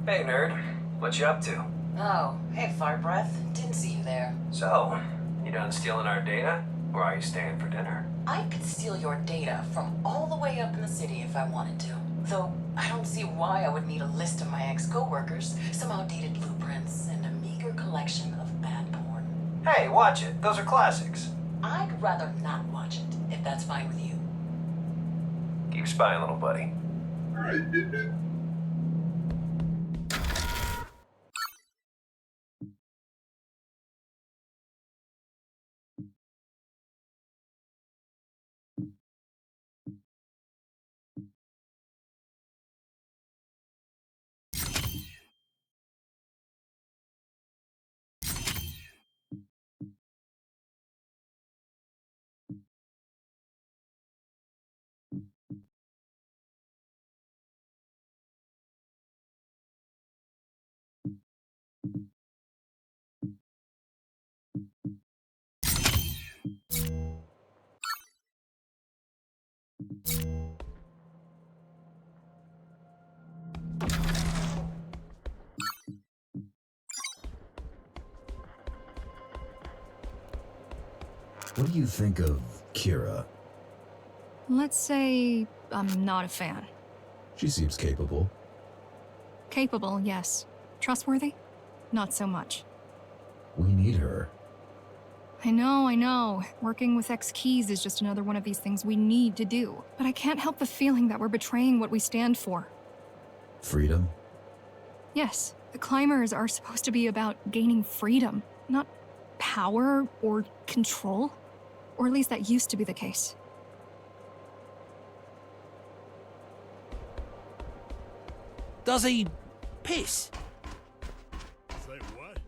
Hey, nerd. What you up to?
Oh, hey, Fire Breath. Didn't see you there.
So, you done stealing our data? Or are you staying for dinner?
I could steal your data from all the way up in the city if I wanted to. Though, I don't see why I would need a list of my ex-coworkers, some outdated blueprints, and a meager collection of bad porn.
Hey, watch it. Those are classics.
I'd rather not watch it, if that's fine with you.
Keep spying, little buddy.
What do you think of Kira?
Let's say I'm not a fan.
She seems capable.
Capable, yes. Trustworthy? Not so much.
We need her.
I know. Working with X-Keys is just another one of these things we need to do. But I can't help the feeling that we're betraying what we stand for.
Freedom?
Yes, the climbers are supposed to be about gaining freedom, not power or control. Or at least that used to be the case.
Does he piss?
Say what?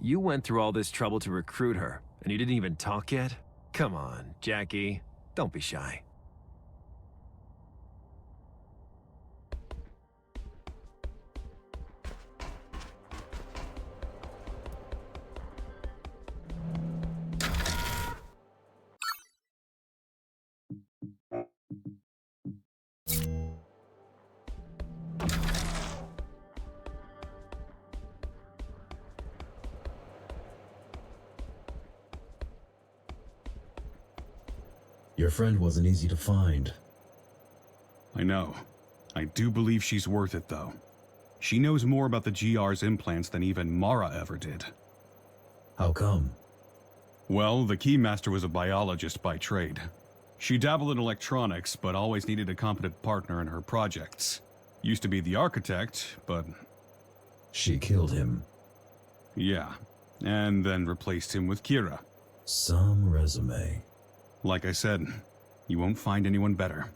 You went through all this trouble to recruit her, and you didn't even talk yet? Come on, Jackie. Don't be shy.
Your friend wasn't easy to find.
I know. I do believe she's worth it, though. She knows more about the GR's implants than even Mara ever did.
How come?
Well, the Keymaster was a biologist by trade. She dabbled in electronics, but always needed a competent partner in her projects. Used to be the architect, but...
She killed him.
Yeah, and then replaced him with Kira.
Some resume.
Like I said, you won't find anyone better.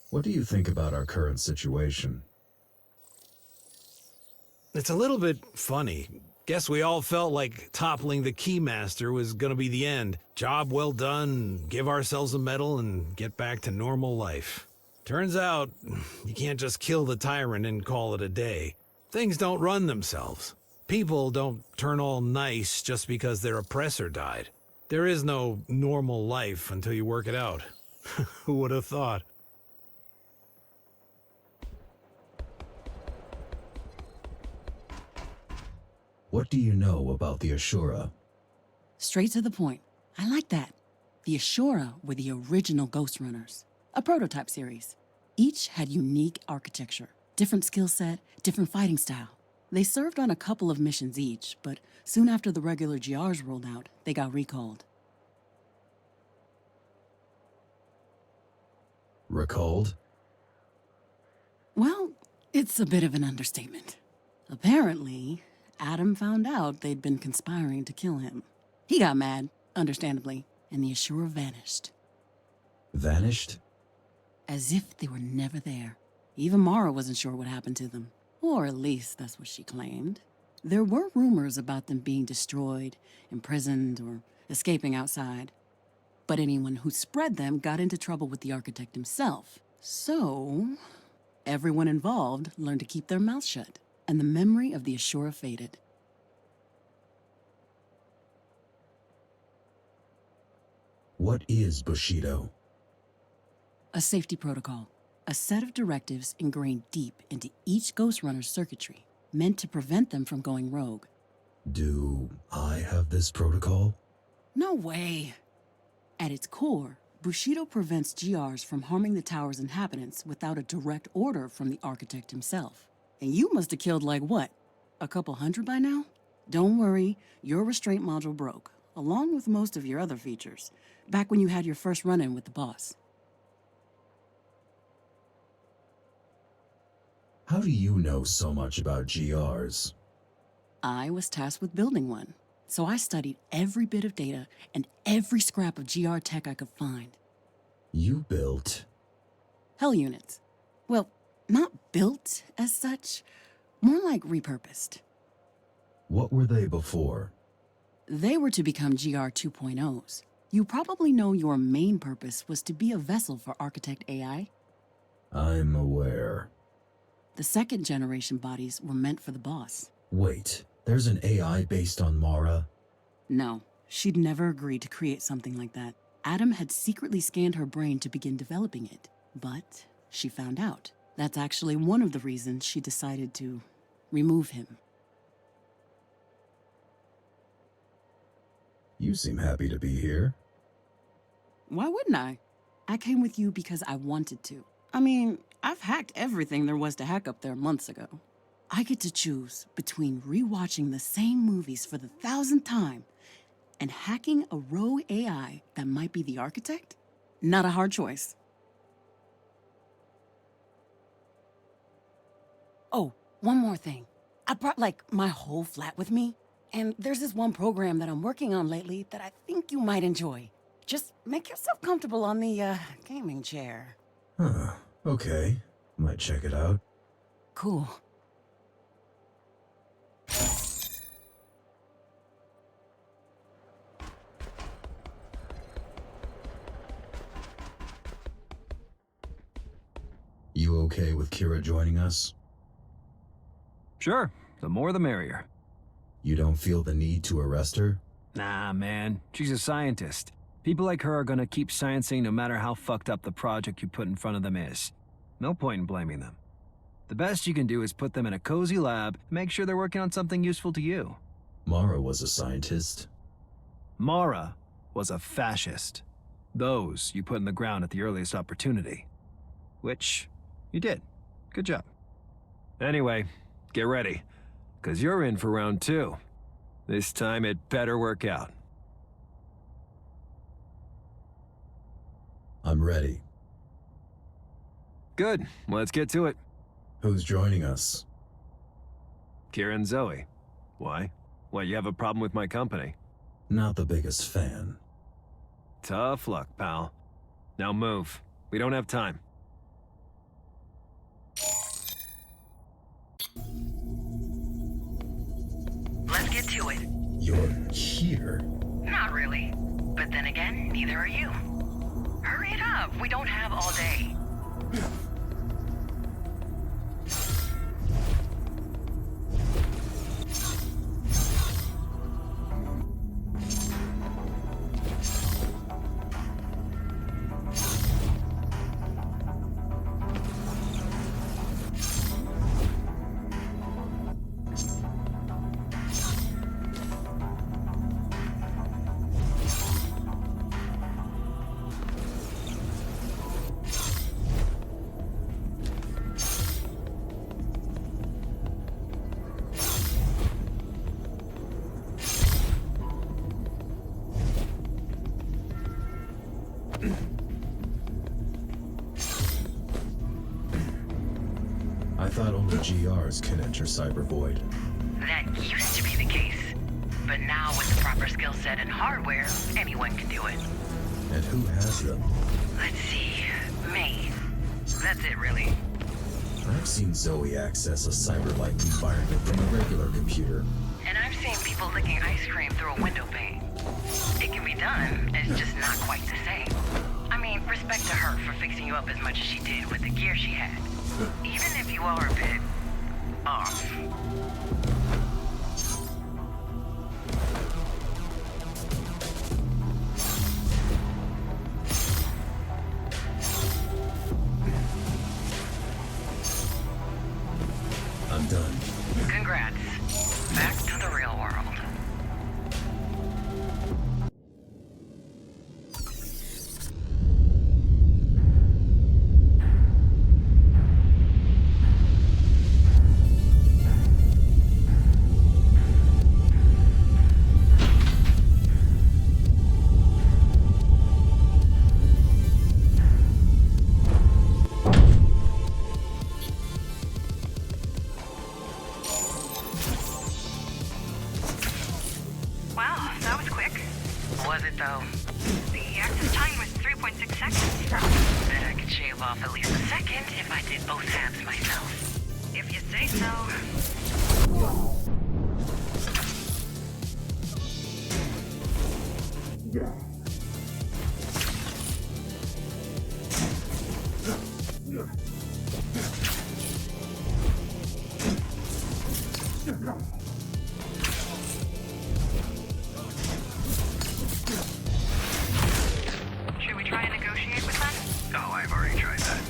What do you think about our current situation?
It's a little bit funny. Guess we all felt like toppling the Keymaster was gonna be the end. Job well done, give ourselves a medal, and get back to normal life. Turns out, you can't just kill the tyrant and call it a day. Things don't run themselves. People don't turn all nice just because their oppressor died. There is no normal life until you work it out. Who would have thought?
What do you know about the Ashura?
Straight to the point. I like that. The Ashura were the original Ghostrunners, a prototype series. Each had unique architecture, different skill set, different fighting style. They served on a couple of missions each, but soon after the regular GRs rolled out, they got recalled.
Recalled?
Well, it's a bit of an understatement. Apparently, Adam found out they'd been conspiring to kill him. He got mad, understandably, and the Ashura vanished.
Vanished?
As if they were never there. Even Mara wasn't sure what happened to them. Or at least that's what she claimed. There were rumors about them being destroyed, imprisoned, or escaping outside. But anyone who spread them got into trouble with the architect himself. So, everyone involved learned to keep their mouths shut, and the memory of the Ashura faded.
What is Bushido?
A safety protocol. A set of directives ingrained deep into each Ghostrunner's circuitry, meant to prevent them from going rogue.
Do I have this protocol?
No way! At its core, Bushido prevents GRs from harming the tower's inhabitants without a direct order from the architect himself. And you must have killed like what? A couple hundred by now? Don't worry, your restraint module broke, along with most of your other features, back when you had your first run-in with the boss.
How do you know so much about GRs?
I was tasked with building one, so I studied every bit of data and every scrap of GR tech I could find.
You built?
Hell units. Well, not built as such, more like repurposed.
What were they before?
They were to become GR 2.0s. You probably know your main purpose was to be a vessel for Architect AI.
I'm aware.
The second generation bodies were meant for the boss.
Wait, there's an AI based on Mara?
No, she'd never agreed to create something like that. Adam had secretly scanned her brain to begin developing it, but she found out. That's actually one of the reasons she decided to remove him.
You seem happy to be here.
Why wouldn't I? I came with you because I wanted to. I mean, I've hacked everything there was to hack up there months ago. I get to choose between rewatching the same movies for the 1,000th time and hacking a rogue AI that might be the architect? Not a hard choice. Oh, one more thing. I brought, my whole flat with me, and there's this one program that I'm working on lately that I think you might enjoy. Just make yourself comfortable on the, gaming chair.
Huh, okay. Might check it out.
Cool.
You okay with Kira joining us?
Sure, the more the merrier.
You don't feel the need to arrest her?
Nah, man, she's a scientist. People like her are gonna keep sciencing no matter how fucked up the project you put in front of them is. No point in blaming them. The best you can do is put them in a cozy lab and make sure they're working on something useful to you.
Mara was a scientist.
Mara was a fascist. Those you put in the ground at the earliest opportunity. Which you did. Good job. Anyway, get ready, 'cause you're in for round 2. This time it better work out.
I'm ready.
Good, let's get to it.
Who's joining us?
Kira and Zoe. Why? What, you have a problem with my company?
Not the biggest fan.
Tough luck, pal. Now move. We don't have time.
Let's get to it.
You're here?
Not really. But then again, neither are you. Hurry it up. We don't have all day.
I thought only GRs can enter Cybervoid.
That used to be the case. But now with the proper skill set and hardware, anyone can do it.
And who has them?
Let's see. Me. That's it, really.
I've seen Zoe access a cyber-like environment from a regular computer.
And I've seen people licking ice cream through a window pane. It can be done, it's just not quite the same. I mean, respect to her for fixing you up as much as she did with the gear she had. Even if you are a bit off.
I'm done.
Congrats. Back to the real world. Was it though?
The active time was 3.6 seconds.
Bet I could shave off at least a second if I did both halves myself.
If you say so.
Should we try and negotiate with them? Oh, I've already tried that.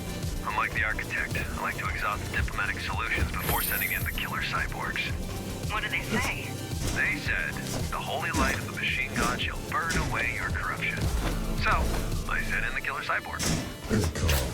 Unlike the architect, I like to exhaust the diplomatic solutions before sending in the killer cyborgs.
What did they say?
They said, the holy light of the machine god shall burn away your corruption. So, I sent in the killer cyborg.
Good call.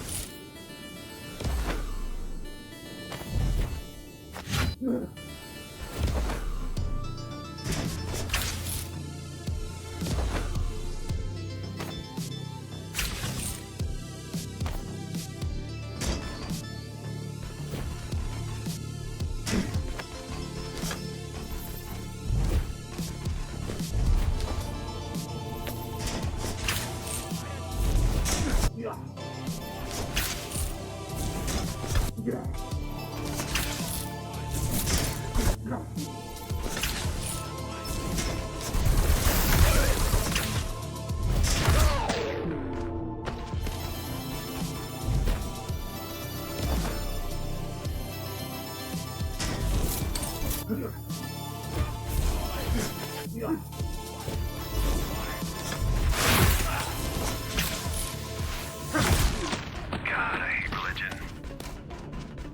God, I hate religion.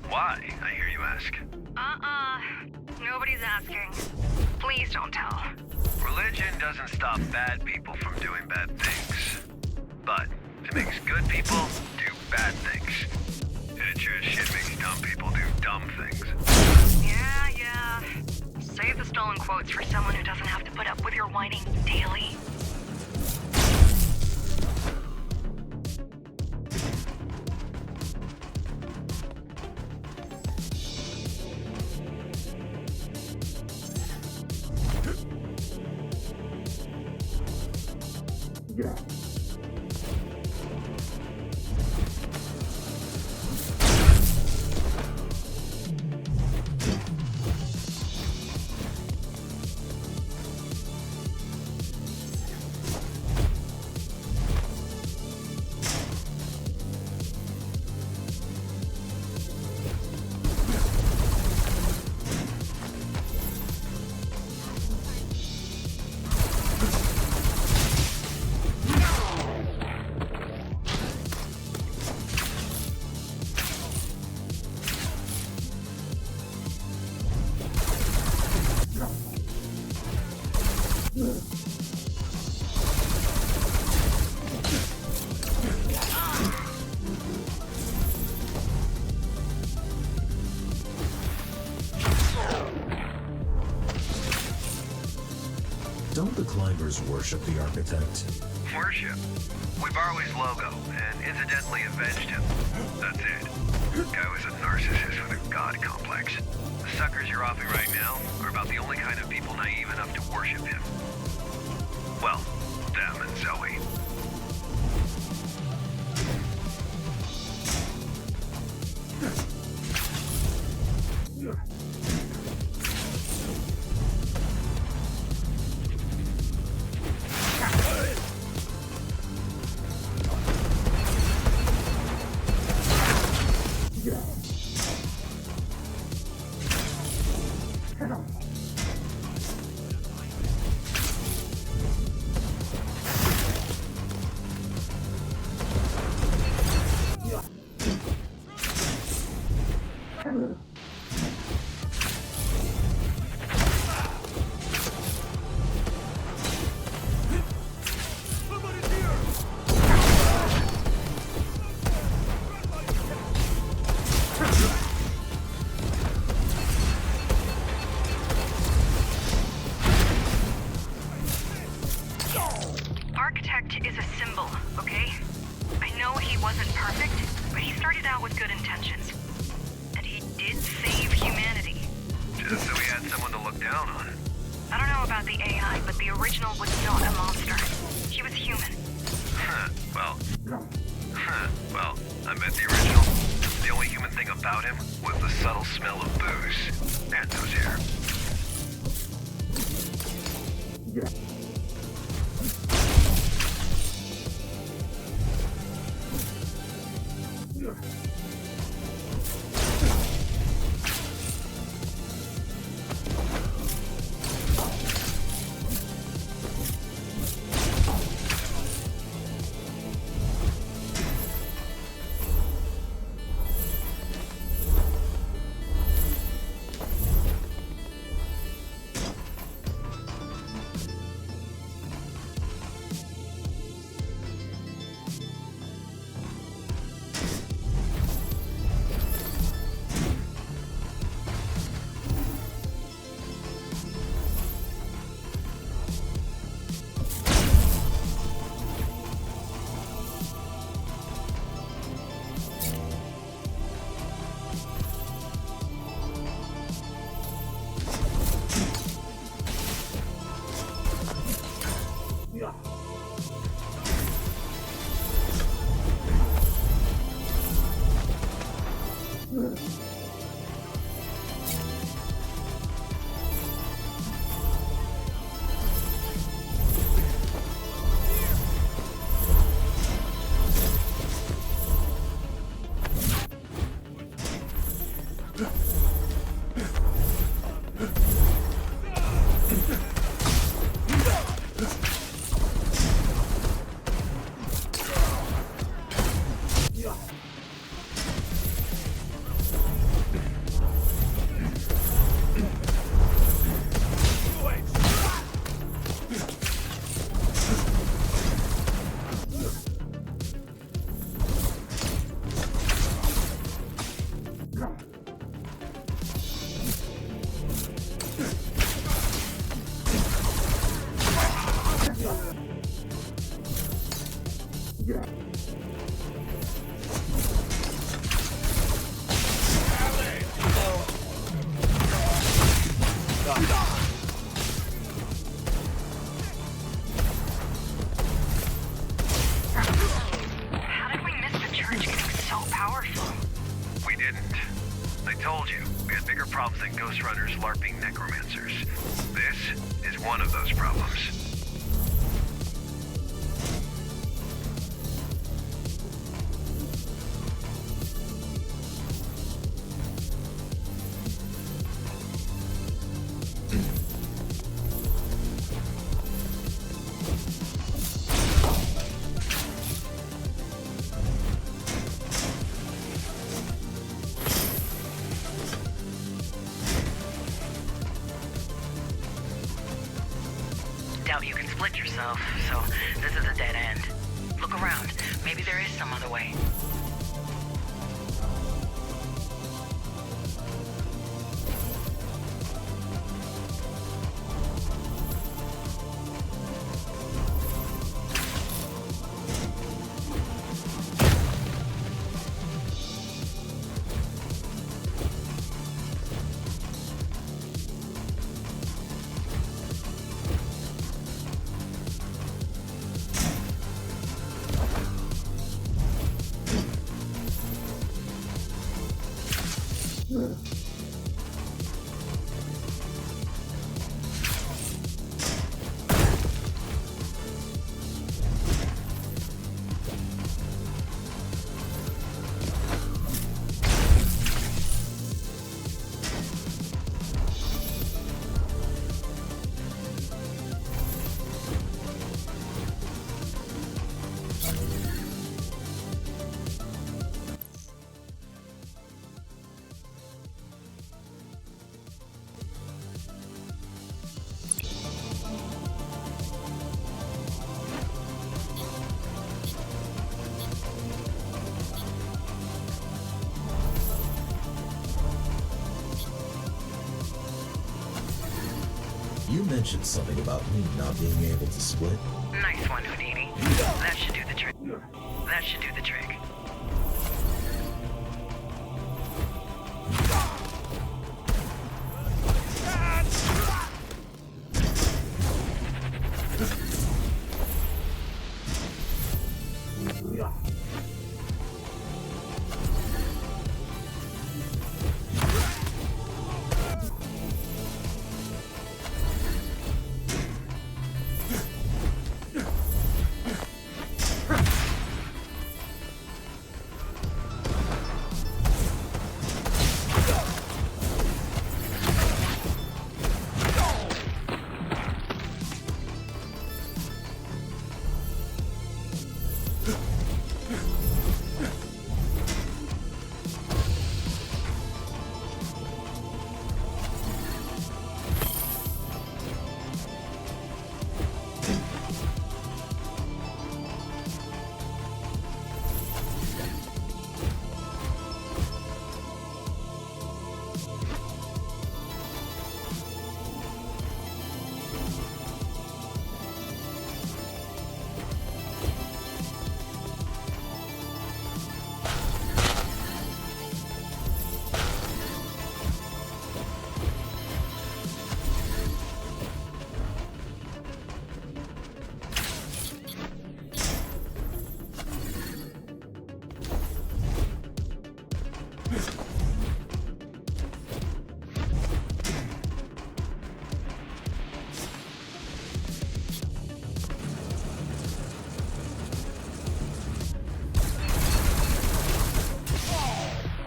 Why, I hear you ask?
Nobody's asking. Please don't tell.
Religion doesn't stop bad people from doing bad things. But it makes good people do bad things. And it sure as shit makes dumb people do dumb things.
Yeah. Save the stolen quotes for someone who doesn't have to put up with your whining daily.
survivors worship the architect?
Worship? We borrow his logo, and incidentally avenged him. That's it. Guy was a narcissist with a god complex. The suckers you're offing right now are about the only kind of people naive enough to worship him. Well, them and Zoe.
Architect is a symbol, okay? I know he wasn't perfect, but he started out with good intentions. And he did save humanity.
Just so he had someone to look down on.
I don't know about the AI, but the original was not a monster. He was human.
Well, I met the original. The only human thing about him was the subtle smell of booze. And those hair.
How did we miss the church getting so powerful?
We didn't. I told you, we had bigger problems than Ghostrunner's LARPing necromancers. This is one of those problems.
Doubt you can split yourself, so this is a dead end. Look around. Maybe there is some other way.
You mentioned something about me not being able to split.
Nice one, Houdini. That should do the trick. That should do the trick.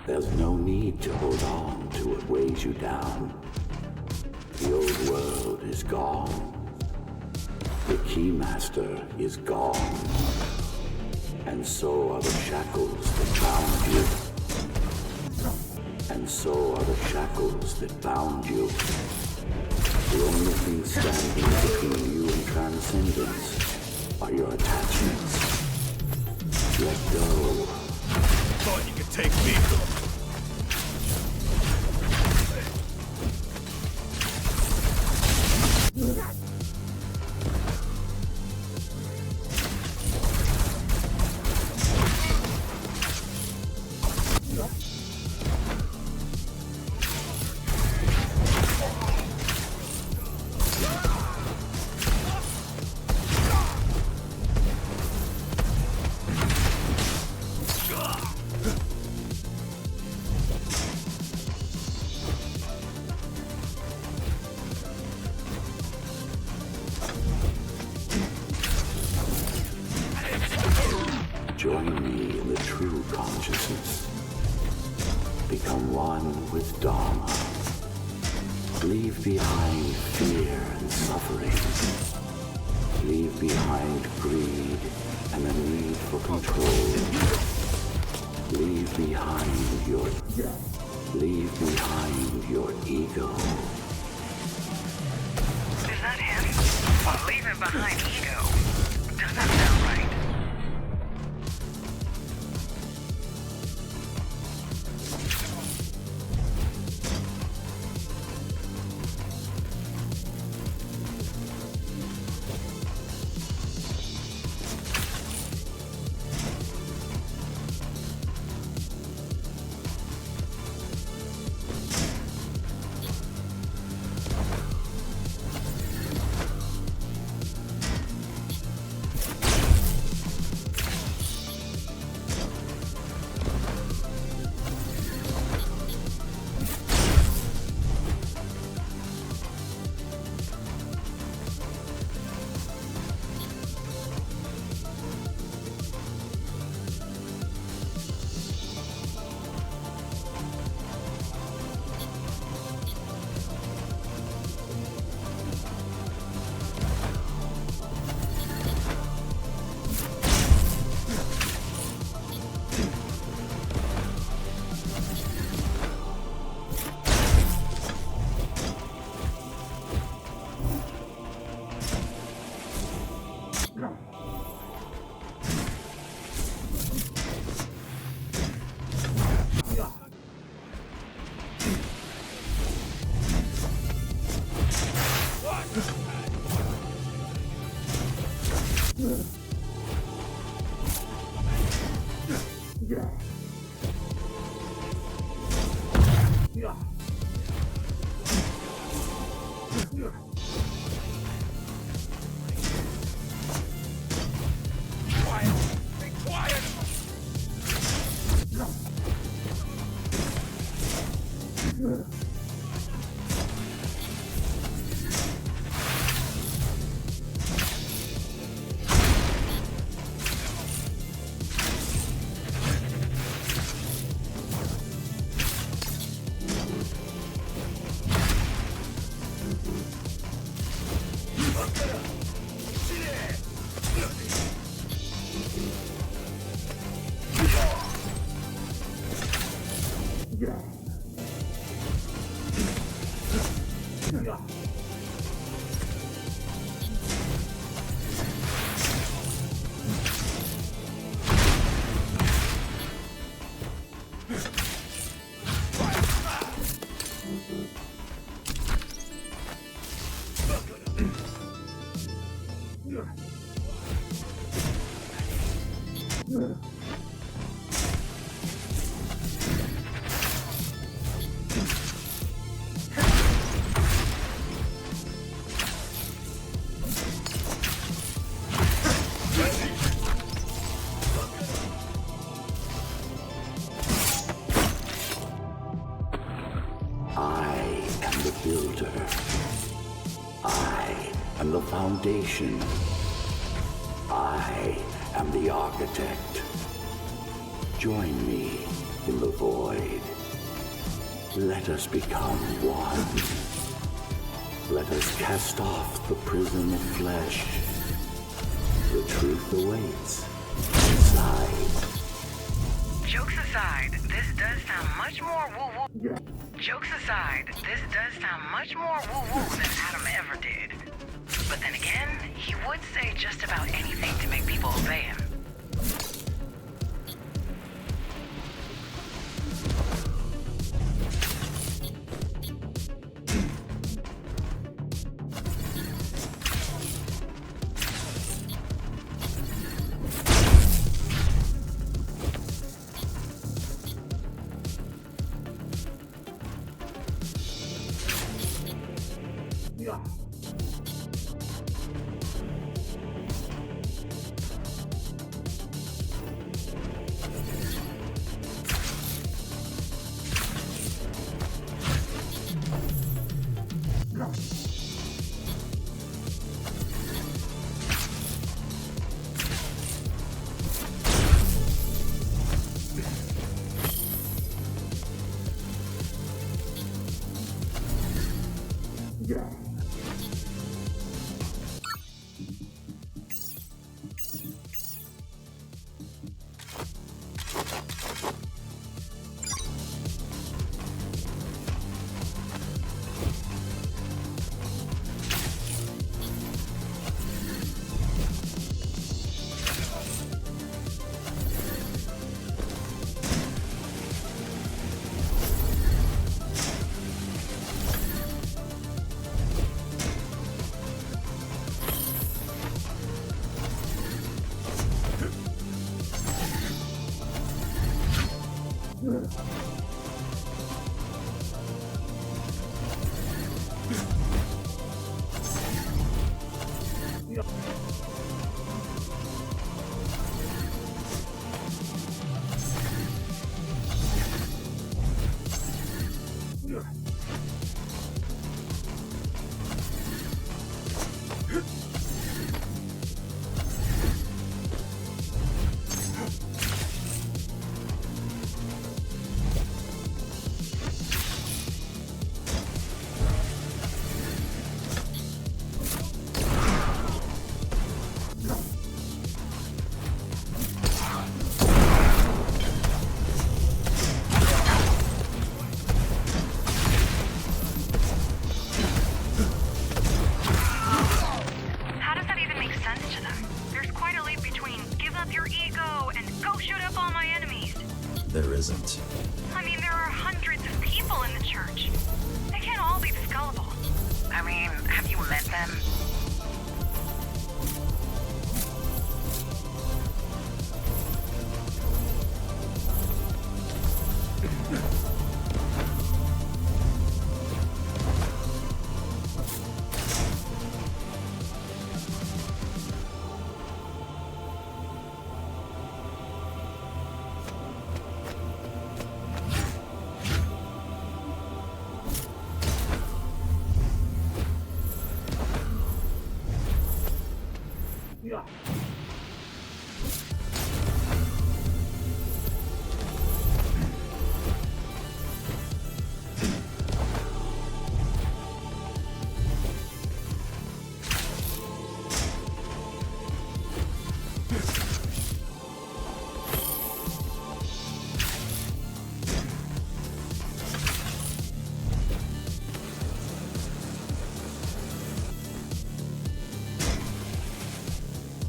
There's no need to hold on to what weighs you down. The old world is gone. The Keymaster is gone. And so are the shackles that bound you. And so are the shackles that bound you. The only thing standing between you and transcendence are your attachments. Let go.
Thought you could take me.
Join me in the true consciousness. Become one with Dharma. Leave behind fear and suffering. Leave behind greed and the need for control. Leave behind your ego.
Is that him? Leaving behind ego. Doesn't sound right.
Foundation. I am the architect. Join me in the void. Let us become one. Let us cast off the prison of flesh. The truth awaits inside.
Jokes aside, this does sound much more woo-woo. Jokes aside, this does sound much more woo-woo than Adam ever did. But then again, he would say just about anything to make people obey him.
There isn't.
I mean, there are hundreds of people in the church. They can't all be the Skullable.
I mean, have you met them?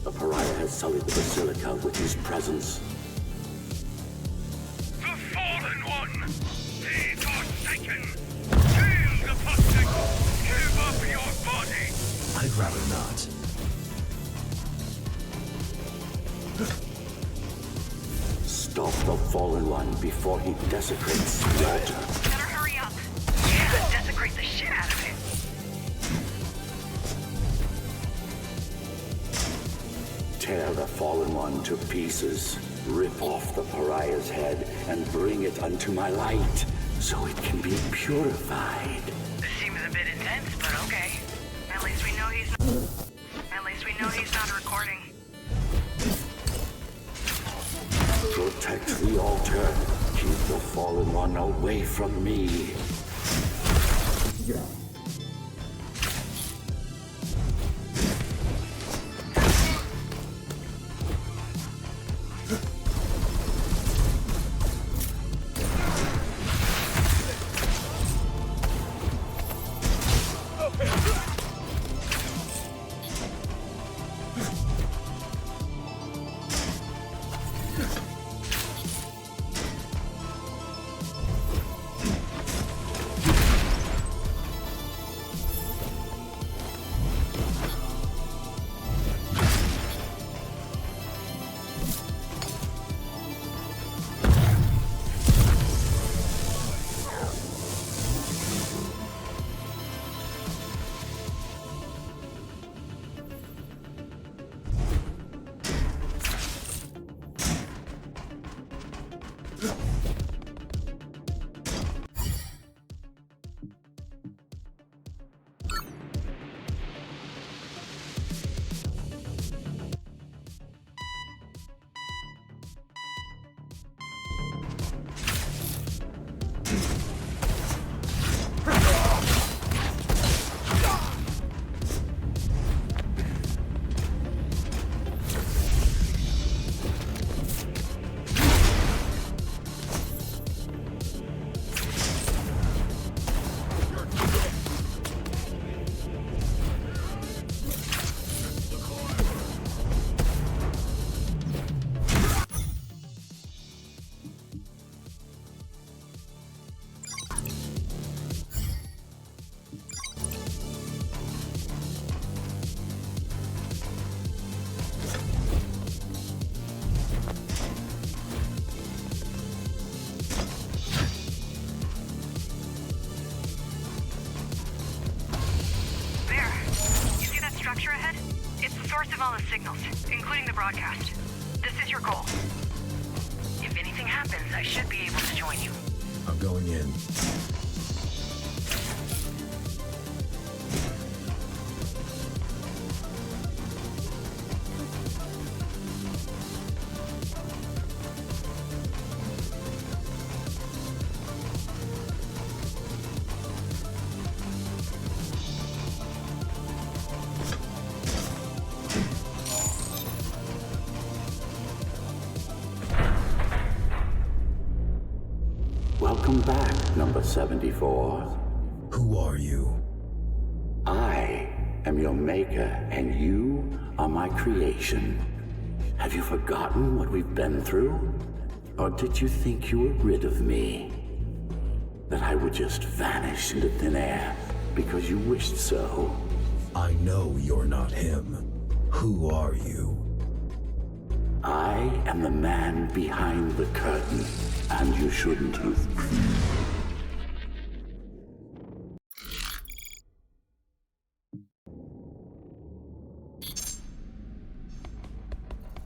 The pariah has sullied the Basilica with his presence.
The Fallen One! Be forsaken! Kill the apostate! Give up your body!
I'd rather not.
Stop the Fallen One before he desecrates the altar.
Better hurry up. Yeah, desecrate the shit out of it.
Tear the Fallen One to pieces. Rip off the pariah's head and bring it unto my light, so it can be purified.
This seems a bit intense, but okay.
At least we know he's not recording.
Protect the altar. Keep the Fallen One away from me.
source of all the signals, including the broadcast. This is your goal.
If anything happens, I should be able to join you.
I'm going in.
Welcome back, number 74.
Who are you?
I am your maker, and you are my creation. Have you forgotten what we've been through? Or did you think you were rid of me? That I would just vanish into thin air because you wished so?
I know you're not him. Who are you?
I am the man behind the curtain, and you shouldn't have.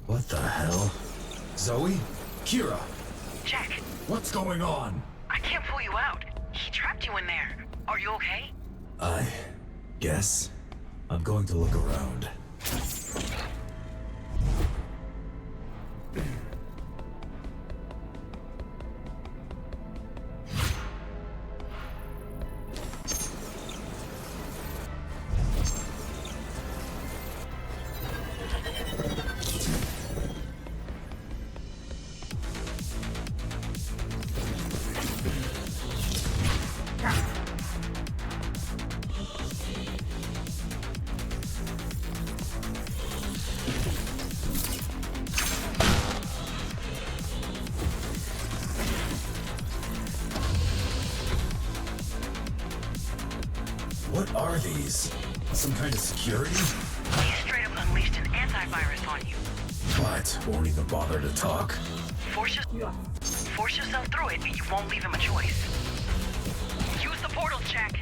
What the hell? Zoe? Kira?
Jack.
What's going on?
I can't pull you out. He trapped you in there. Are you okay?
I guess I'm going to look around. What are these? Some kind of security?
He straight up unleashed an antivirus on you.
What? Won't even bother to talk?
Force yourself through it and you won't leave him a choice. Use the portal, Jack.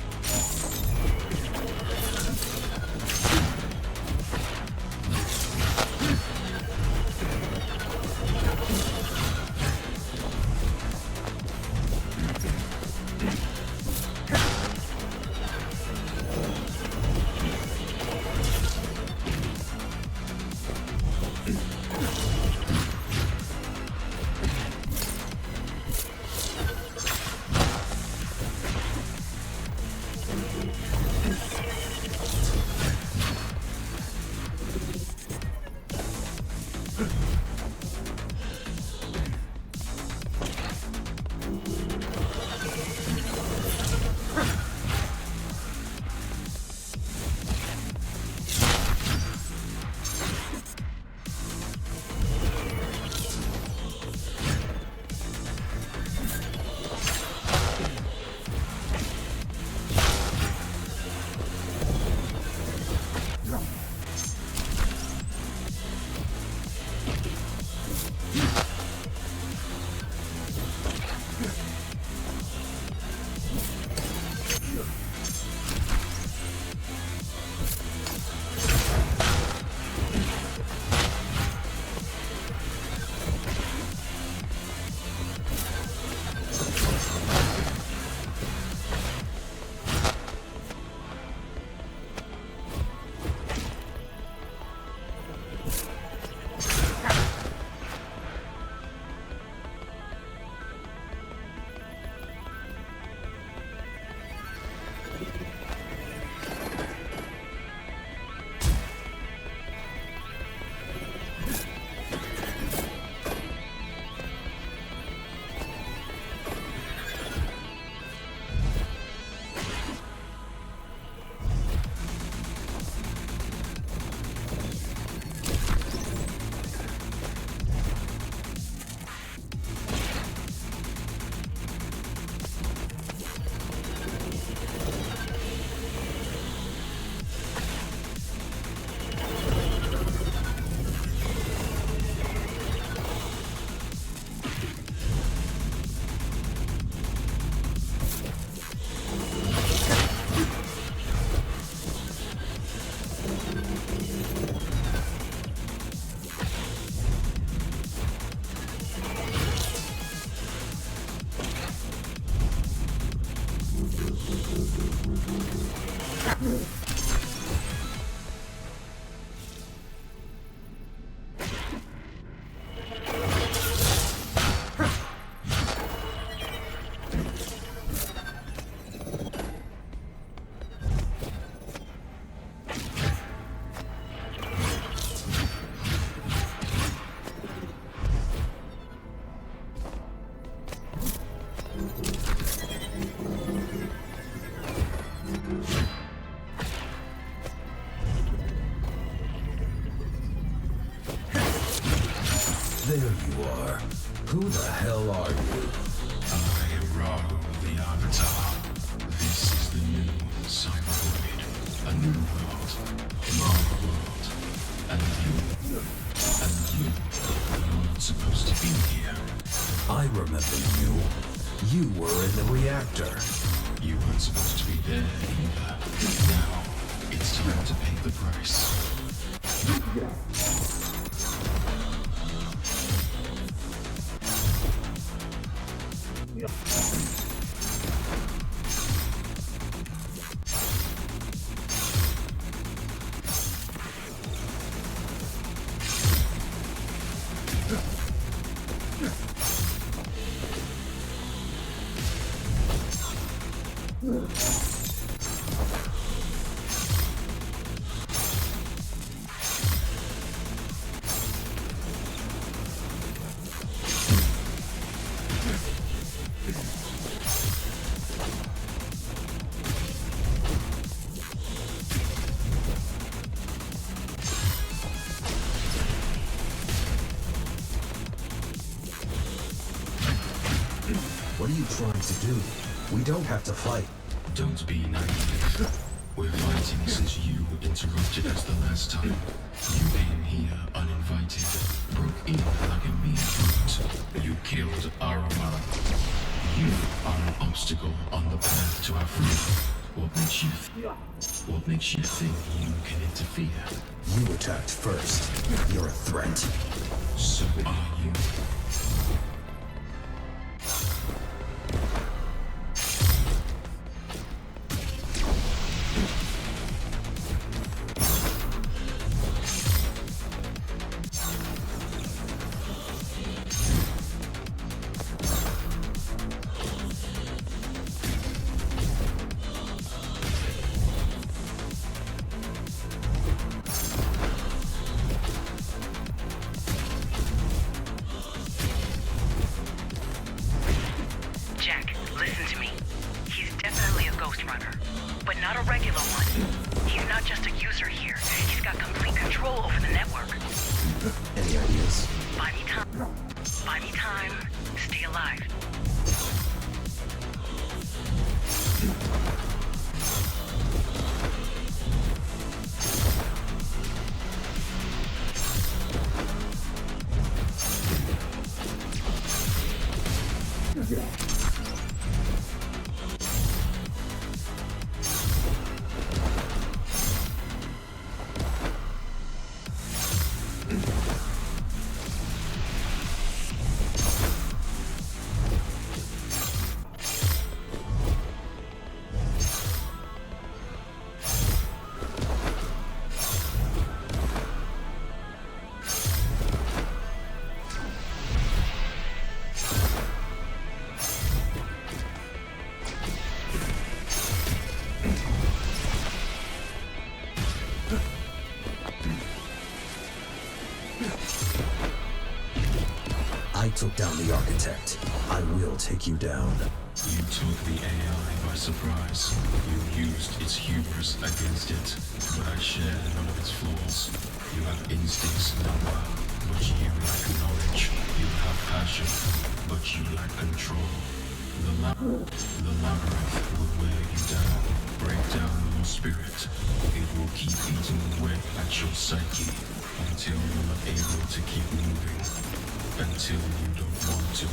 There you are. Who the hell are you?
I am Rahu, the Avatar. This is the new Cybervoid. A new world. My world. And you. You're not supposed to be here.
I remember you. You were in the reactor.
You weren't supposed to be there either. Now, it's time to pay the price.
What are you trying to do? We don't have to fight.
Don't be naive. We're fighting since you interrupted us the last time. You came here uninvited, broke in like a mere brute. You killed Arama. You are an obstacle on the path to our freedom. What makes you think you can interfere?
You attacked first. You're a threat.
So are you.
Jack, listen to me. He's definitely a Ghostrunner, but not a regular one. He's not just a user here. He's got complete control over the network.
Any ideas?
Buy me time. Buy me time. Stay alive.
I took down the architect. I will take you down.
You took the AI by surprise. You used its hubris against it, but I share none of its flaws. You have instincts, Dharma, but you lack knowledge. You have passion, but you lack control. The labyrinth will wear you down, break down your spirit. It will keep eating away at your psyche until you're not able to keep moving, until you don't want to.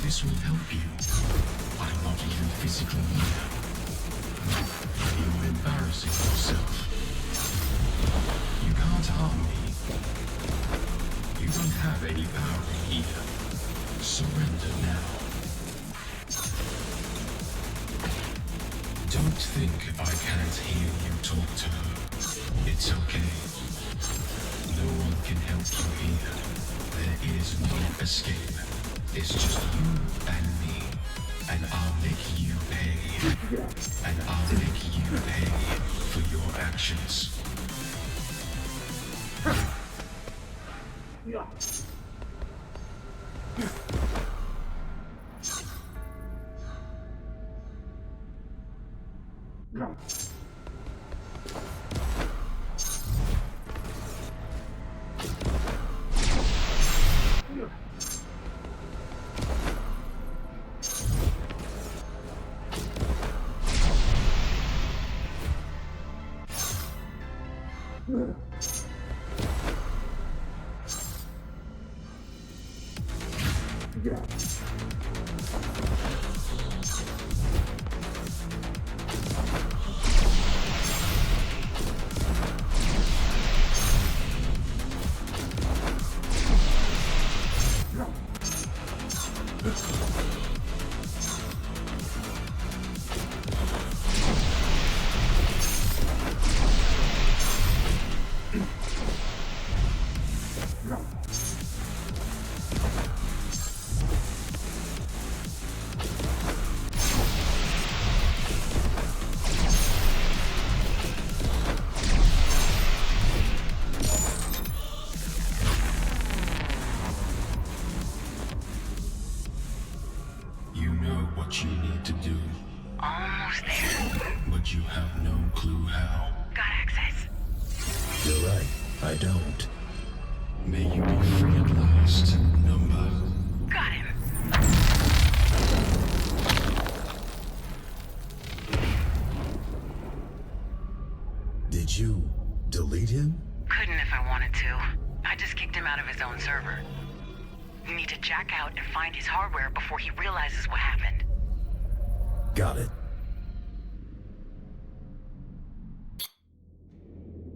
this will help you. I'm not even physically here. You're embarrassing yourself. You can't harm me. You don't have any power here. Surrender now. Don't think I can't hear you talk to her. It's okay. No one can help you here. There is no escape. It's just you and me. And I'll make you pay. And I'll make you pay for your actions. You need to do.
Almost there.
But you have no clue how.
Got access.
You're right, I don't.
May you be free at last, number.
Got him.
Did you delete him?
Couldn't if I wanted to. I just kicked him out of his own server. You need to jack out and find his hardware before he realizes what happened.
Got it.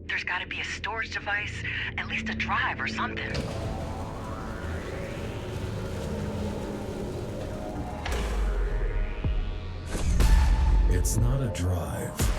There's gotta be a storage device, at least a drive or something.
It's not a drive.